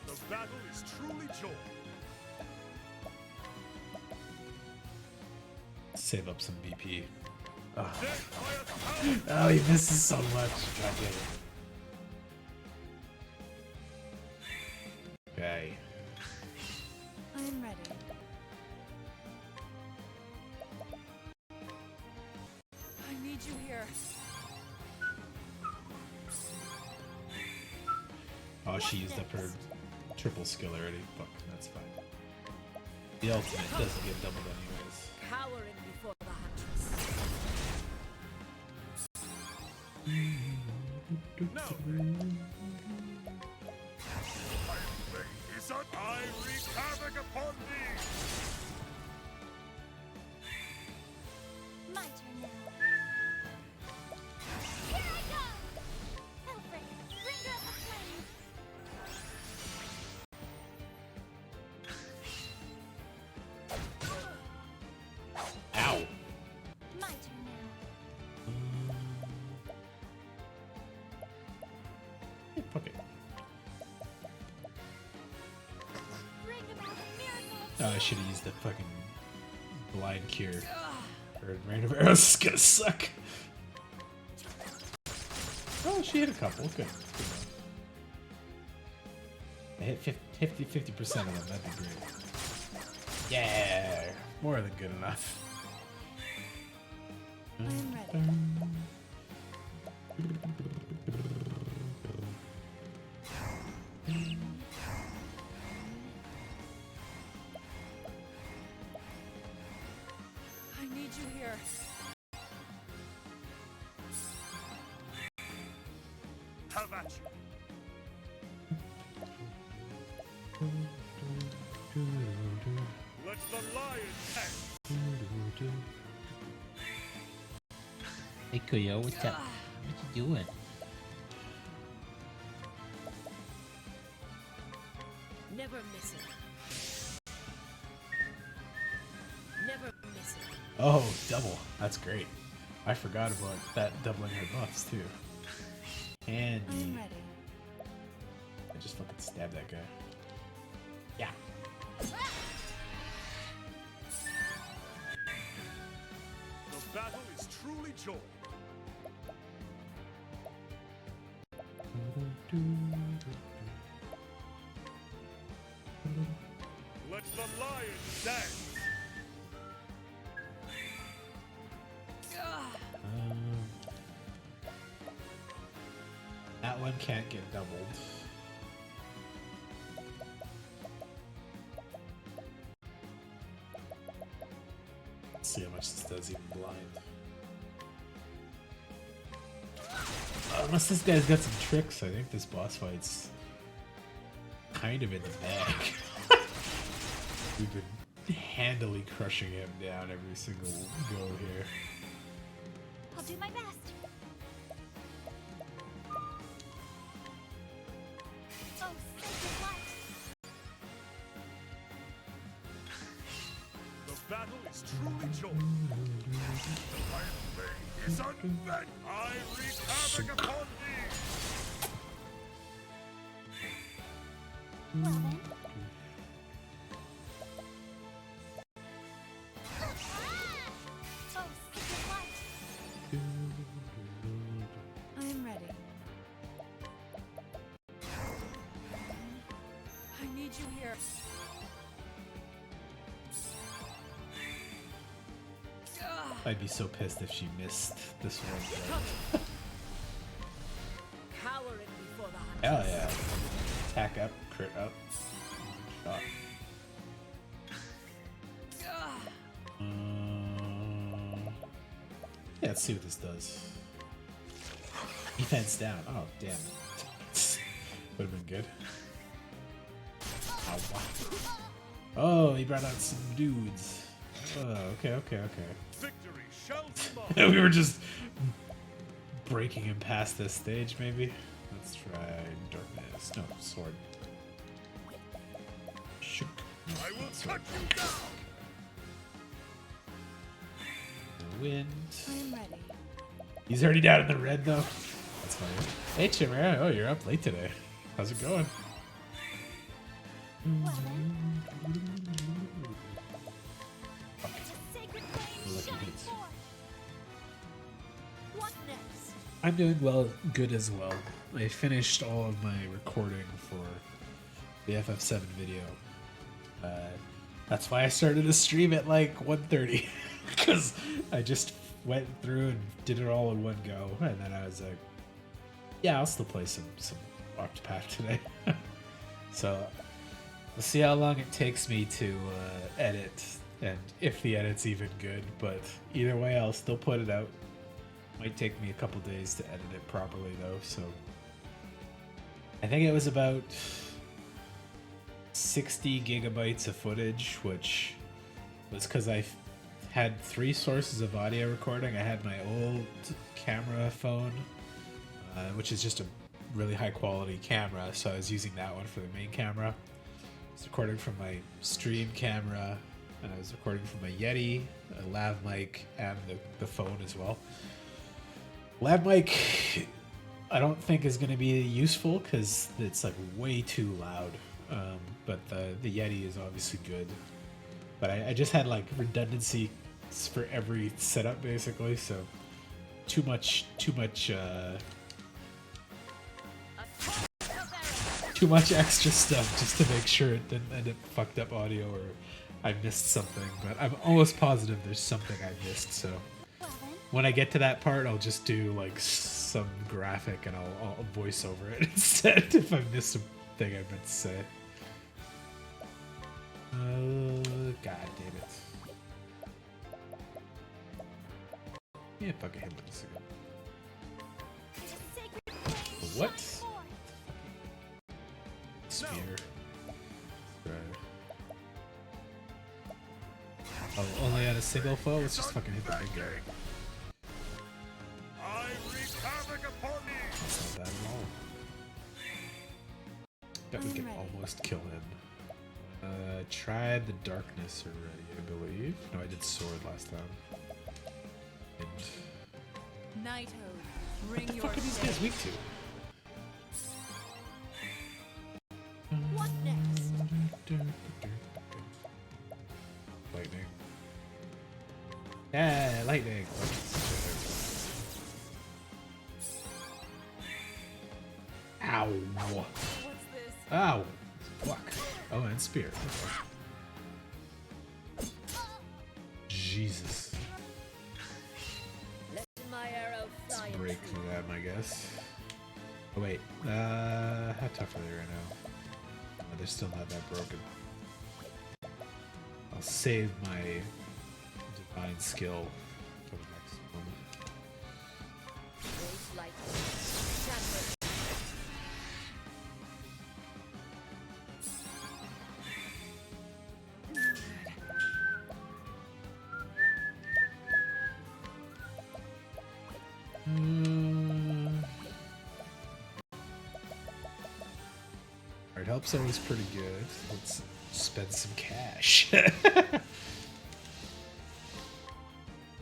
The battle is truly joy. Save up some BP. Oh, Death by a thousand. oh he misses so much. God damn it. Okay. I'm ready. I need you here. Oh, she used up her triple skill already. Fuck, that's fine. The ultimate doesn't get doubled anyways. Cowering before the huntress. I wreak havoc upon thee! My turn now. Here I go! Hellbreak, bringer of the flame. Ow! My turn now. Hey, fuck it. Bring about a miracle of Oh, I should have used the fucking blind cure. Or rain of arrows is gonna suck. Oh, she hit a couple. Good. I hit 50% of them. That'd be great. Yeah, more than good enough. I'm ready. I need you here. Have at you! Let the lion hang! Hey Kuyo, what's up? What you doing? Never missing. Never missing. Oh, double. That's great. I forgot about that doubling her buffs too. Handy. I'm ready. I just fucking stabbed that guy. Yeah. The battle is truly joy. Let the lion dance! That one can't get doubled. Let's see how much this does even blind. Unless this guy's got some tricks, I think this boss fight's kind of in the bag. We've been handily crushing him down every single go here. I'll do my best. Oh, sacred light. The battle is truly joy. The lion blade is unbent. I wreak havoc upon thee! Well then. Oh, sacred light. I'm ready. I need you here. I'd be so pissed if she missed this one. Cowering before the huntress. Hell yeah. Attack up, crit up. Shot. Yeah, let's see what this does. Defense down. Oh, damn. Would have been good. Oh, he brought out some dudes. Oh, okay. Victory shall tomorrow. We were just breaking him past this stage, maybe. Let's try darkness. No, sword. Shook. I will cut you down. Wind. I'm ready. He's already down in the red, though. That's funny. Hey, Chimera. Oh, you're up late today. How's it going? I'm doing well, good as well. I finished all of my recording for the FF7 video. That's why I started to stream at like 1:30, because I just went through and did it all in one go, and then I was like, yeah, I'll still play some Octopath today. So we'll see how long it takes me to edit, and if the edit's even good, but either way, I'll still put it out. Might take me a couple days to edit it properly though, so I think it was about 60 gigabytes of footage, which was because I had 3 sources of audio recording. I had my old camera phone, which is just a really high quality camera, so I was using that one for the main camera. I was recording from my stream camera, and I was recording from my Yeti, a lav mic, and the phone as well. Lav mic, I don't think is going to be useful because it's like way too loud. But the Yeti is obviously good. But I just had like redundancy for every setup basically, so too much extra stuff just to make sure it didn't end up fucked up audio or I missed something. But I'm almost positive there's something I missed, so when I get to that part, I'll just do like some graphic and I'll voice over it instead if I missed a thing I meant to say. God damn it. Yeah, fucking hit this again. What? Spear. Right. Oh, only on a single foe? Let's just fucking hit the big guy. That's not bad at all. Bet we can almost kill him. Tried the darkness already, I believe. No, I did sword last time. And Knighthood, what the fuck are these guys weak to? What next? Lightning. Yeah, lightning. Ow. What's this? Ow. Fuck. Oh, and spear. Jesus. Let my arrow Let's fly. break through them, I guess. Oh, wait. How tough are they right now? Oh, they're still not that broken. I'll save my divine skill for the next one. Raise lightning. Shatter. Alright, help's always pretty good. Let's spend some cash.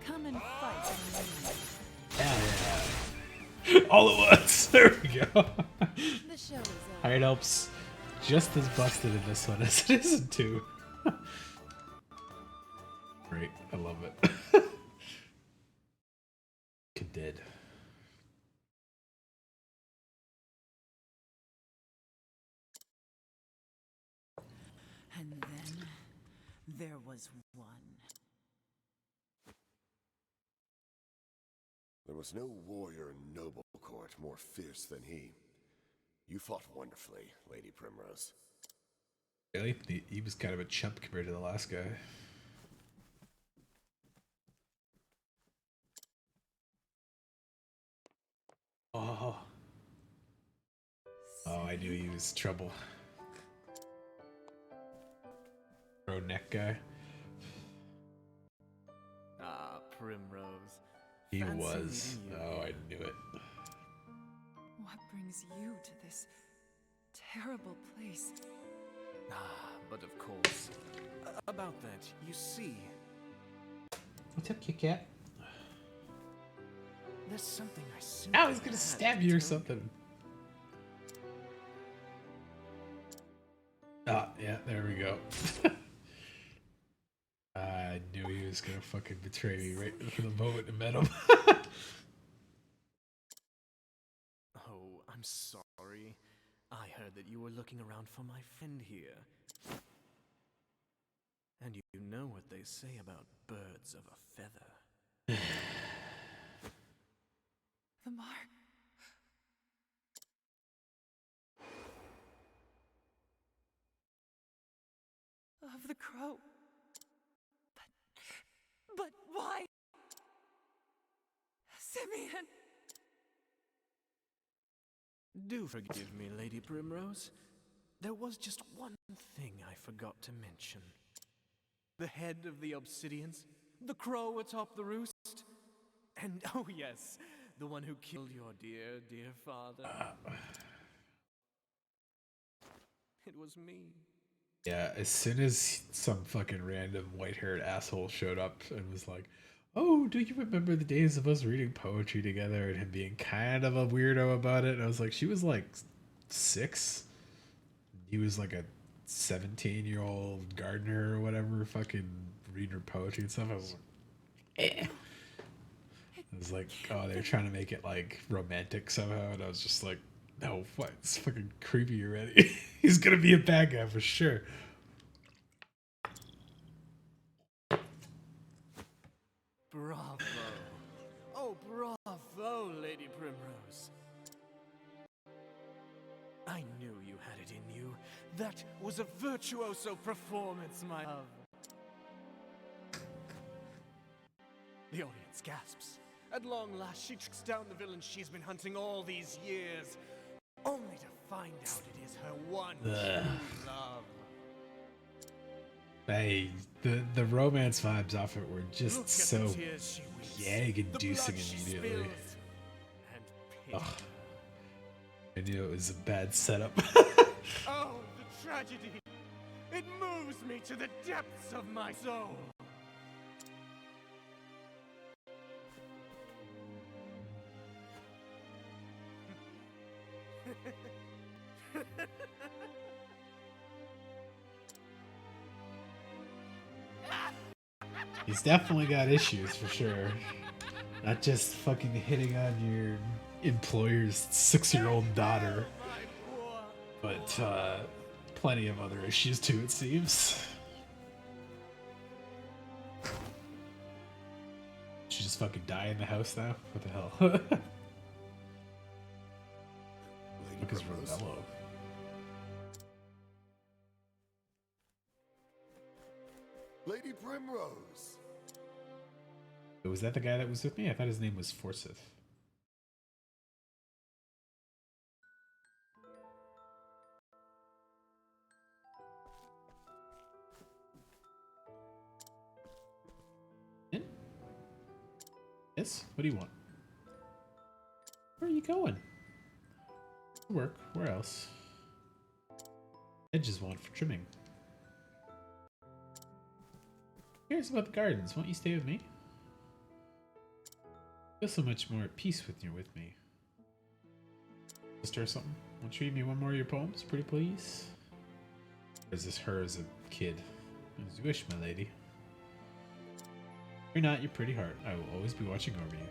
Come and fight on Hell yeah. All at once. There we go. me. The show is over. Alright, helps just as busted in this one as it is in 2. Great, I love it. Dead. And then there was one. There was no warrior in noble court more fierce than he. You fought wonderfully, Lady Primrose. Really? He was kind of a chump compared to the last guy. Oh. Oh, I knew he was trouble. arrow neck guy. Ah, Primrose. He Fancy was. meeting you Oh, I here. knew it. What brings you to this terrible place? Ah, but of course. About that, you see, What's up, Kit Kat? there's something I simply I was gonna had stab to you or tell something. Ah, yeah, there we go. I knew he was gonna fucking betray me right from the moment I met him. Oh, I'm sorry. I heard that you were looking around for my friend here. And you know what they say about birds of a feather. The mark. Of the crow. But why? Simeon! Do forgive me, Lady Primrose. There was just one thing I forgot to mention. The head of the Obsidians, the crow atop the roost, and oh yes, the one who killed your dear, dear father. It was me. Yeah, as soon as some fucking random white-haired asshole showed up and was like, "Oh, do you remember the days of us reading poetry together?" and him being kind of a weirdo about it, and I was like, she was like 6. He was like a 17-year-old gardener or whatever, fucking reading her poetry and stuff. I was like, eh. I was like, oh, they're trying to make it like romantic somehow, and I was just like, no, what? It's fucking creepy already. He's gonna be a bad guy for sure. Bravo. Oh, bravo, Lady Primrose. I knew you had it in you. That was a virtuoso performance, my love. The audience gasps. At long last, she tracks down the villain she's been hunting all these years, only to find out it is her one true love. Hey, the romance vibes off it were just Look so at the tears she weeps, gag-inducing the blood she immediately. spills, and pity. Ugh. I knew it was a bad setup. Oh, the tragedy! It moves me to the depths of my soul. He's definitely got issues for sure. Not just fucking hitting on your employer's 6-year-old daughter, but plenty of other issues too, it seems. She just fucking die in the house now? What the hell? Look is Ravello. Lady Primrose! Was that the guy that was with me? I thought his name was Forsyth. In? Yes? What do you want? Where are you going? Work. Where else? Edges want for trimming. Here's about the gardens. Won't you stay with me? I feel so much more at peace when you're with me. Sister or something? Won't you read me one more of your poems, pretty please? Or is this her as a kid? As you wish, my lady. You're not your pretty heart. I will always be watching over you.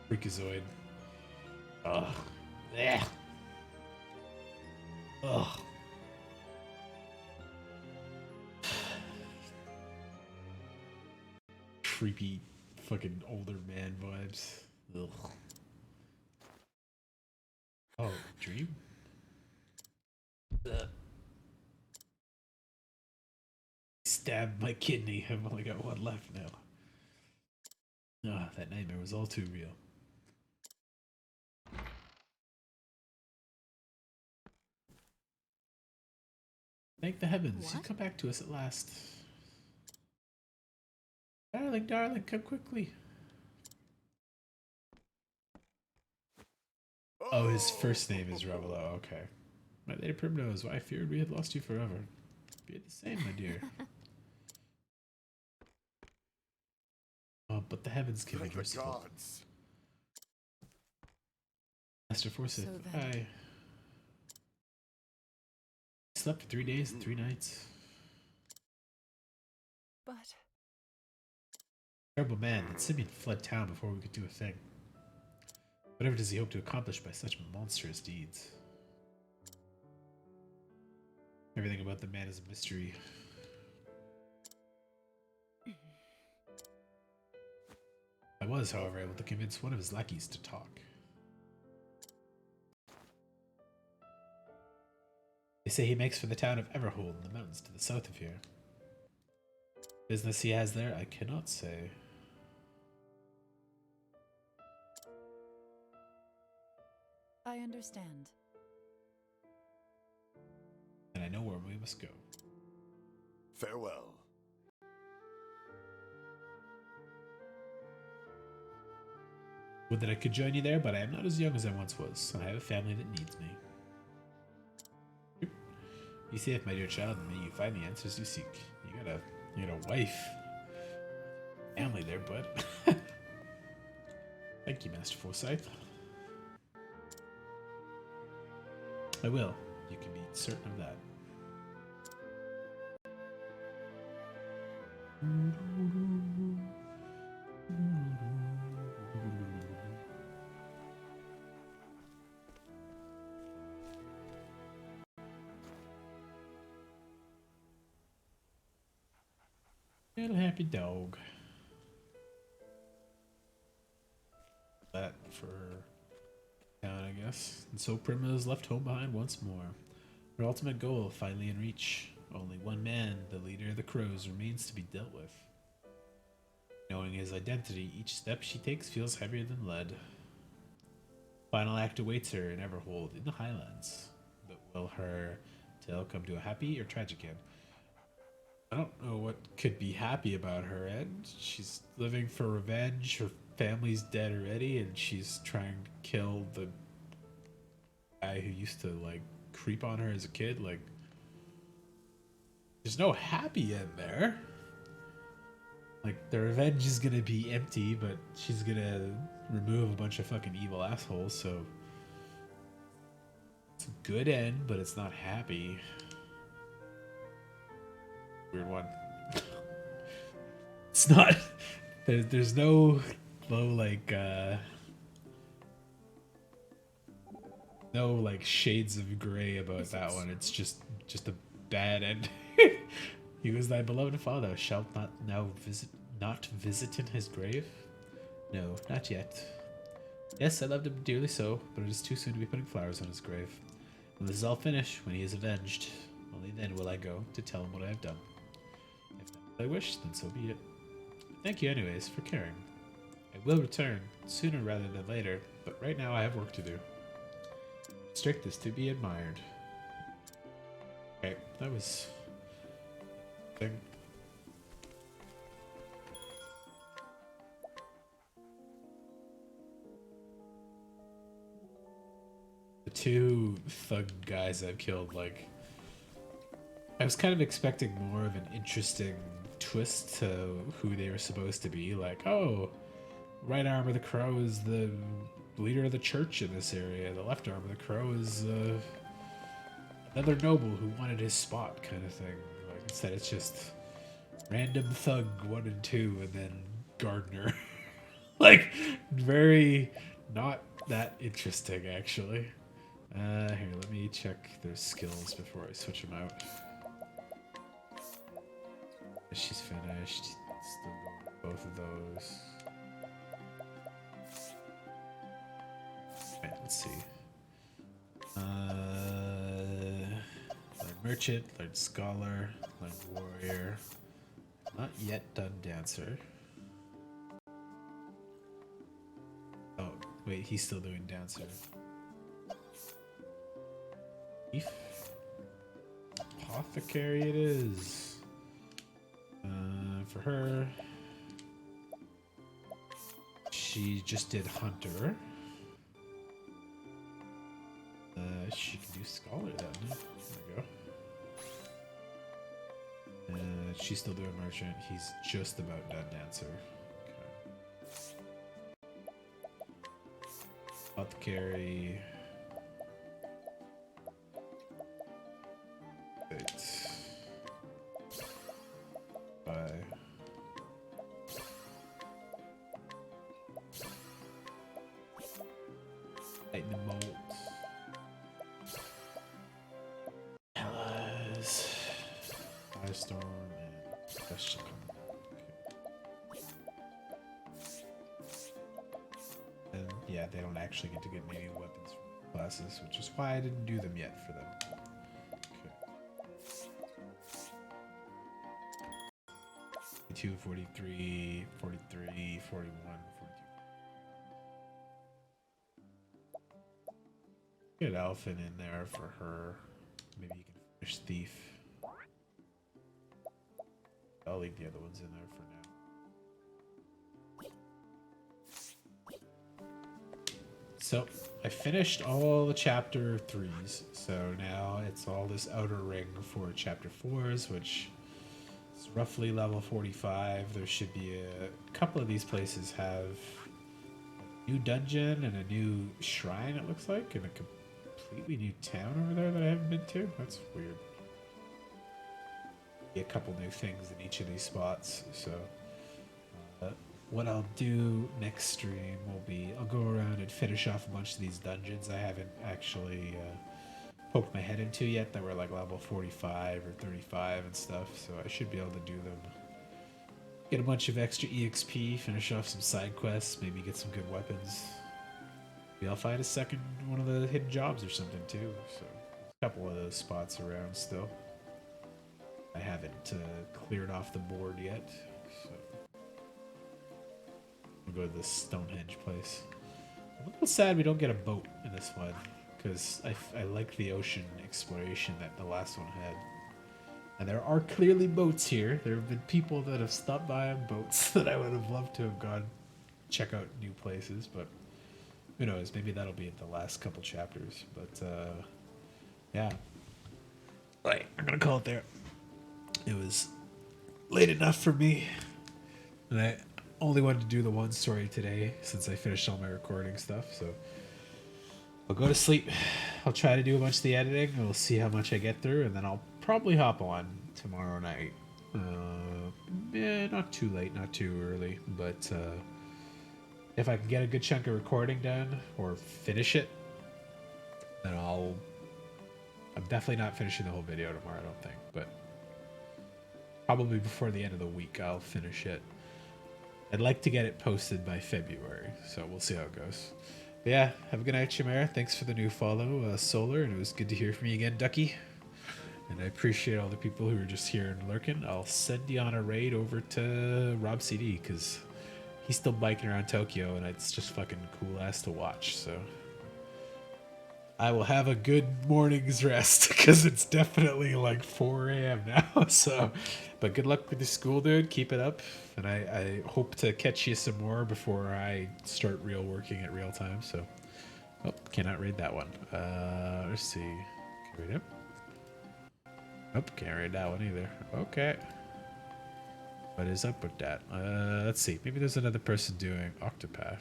Fucking freakazoid. Ugh. Yeah. Ugh. Creepy fucking older man vibes. Ugh. Oh, dream? Stabbed my kidney. I've only got one left now. Ah, that nightmare was all too real. Thank the heavens, What? she's come back to us at last. Darling, darling, come quickly. Oh, his first name is Revelo, okay. My Lady Primrose, why I feared we had lost you forever. Be it the same, my dear. Oh, but the heavens can be Thank the merciful. gods. Master Forsyth, So then- I slept for 3 days and 3 nights. But Terrible man, that Simeon fled town before we could do a thing. Whatever does he hope to accomplish by such monstrous deeds? Everything about the man is a mystery. I was, however, able to convince one of his lackeys to talk. They say he makes for the town of Everhold in the mountains to the south of here. Business he has there, I cannot say. I understand. And I know where we must go. Farewell. Would that I could join you there, but I am not as young as I once was, and I have a family that needs me. You see, if my dear child, and may you find the answers you seek. You got a wife, family there, bud. Thank you, Master Forsyth. I will. You can be certain of that. Little happy dog. That for town, I guess. And so Primrose left home behind once more. Her ultimate goal finally in reach. Only one man, the leader of the Crows, remains to be dealt with. Knowing his identity, each step she takes feels heavier than lead. Final act awaits her in Everhold in the Highlands. But will her tale come to a happy or tragic end? I don't know what could be happy about her end. She's living for revenge. Her family's dead already, and she's trying to kill the guy who used to like creep on her as a kid. Like, there's no happy end there. Like, the revenge is gonna be empty, but she's gonna remove a bunch of fucking evil assholes. So it's a good end, but it's not happy. Weird one. It's not. There's no like no like shades of gray about that one. It's just a bad end. He was thy beloved father. Shalt not visit in his grave? No, not yet. Yes, I loved him dearly so, but it is too soon to be putting flowers on his grave. When this is all finished, when he is avenged, only then will I go to tell him what I have done. If that's what I wish, then so be it. Thank you anyways for caring. I will return, sooner rather than later, but right now I have work to do. Strict is to be admired. Okay, that was... thing. The two thug guys I've killed, like... I was kind of expecting more of an interesting twist to who they were supposed to be. Like, oh, right arm of the crow is the leader of the church in this area. The left arm of the crow is another noble who wanted his spot, kind of thing. Like, instead it's just random thug 1 and 2 and then gardener. Like, very not that interesting, actually. Here, let me check their skills before I switch them out. She's finished. Still going both of those. Right, let's see. Learn merchant, learn scholar, learn warrior. Not yet done dancer. Oh, wait, he's still doing dancer. Thief. Apothecary it is. For her, she just did Hunter. She can do Scholar then. There we go. She's still doing Merchant. He's just about done Dancer. Okay. Apothecary. Bye. Lightning Bolt. Hellas. Firestorm and Question. And yeah, they don't actually get to get many weapons from classes, which is why I didn't do them yet for them. 42, 43, 43, 41, 42. Get Alphin in there for her. Maybe you can finish Thief. I'll leave the other ones in there for now. So, I finished all the chapter 3s. So now it's all this outer ring for chapter 4s, which is roughly level 45. There should be a couple of these places have a new dungeon and a new shrine, it looks like, and a completely new town over there that I haven't been to. That's weird. A couple new things in each of these spots. So what I'll do next stream will be I'll go around and finish off a bunch of these dungeons I haven't actually poked my head into yet that were like level 45 or 35 and stuff. So I should be able to do them. Get a bunch of extra EXP, finish off some side quests, maybe get some good weapons. Maybe I'll find a second one of the hidden jobs or something too. So a couple of those spots around still. I haven't cleared off the board yet, so we'll go to this Stonehenge place. I'm a little sad we don't get a boat in this one, because I like the ocean exploration that the last one had. And there are clearly boats here. There have been people that have stopped by on boats that I would have loved to have gone check out new places, but who knows, maybe that'll be at the last couple chapters. But yeah. Right, I'm gonna call it there. It was late enough for me, and I only wanted to do the one story today since I finished all my recording stuff, so I'll go to sleep. I'll try to do a bunch of the editing, and we'll see how much I get through, and then I'll probably hop on tomorrow night. Not too late, not too early, but if I can get a good chunk of recording done, or finish it, then I'm definitely not finishing the whole video tomorrow, I don't think, but probably before the end of the week, I'll finish it. I'd like to get it posted by February, so we'll see how it goes. But yeah, have a good night, Chimera. Thanks for the new follow, Solar, and it was good to hear from you again, Ducky. And I appreciate all the people who are just here and lurking. I'll send you on a raid over to Rob CD, because he's still biking around Tokyo, and it's just fucking cool-ass to watch, so I will have a good morning's rest, because it's definitely like 4 a.m. now, so, but good luck with the school, dude. Keep it up, and I hope to catch you some more before I start working at real time, so, oh, cannot read that one. Let's see, can I read it? Nope, can't read that one either. Okay. What is up with that? Let's see, maybe there's another person doing Octopath.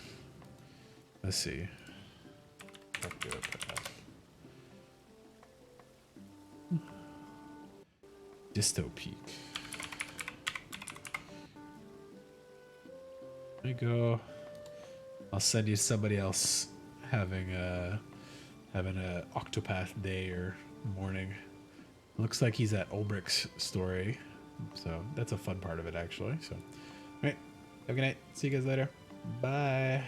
Let's see. Octopath. Disto Peak. There you go. I'll send you somebody else having a Octopath day or morning. Looks like he's at Ulbricht's story, so that's a fun part of it actually. So, all right, have a good night. See you guys later. Bye.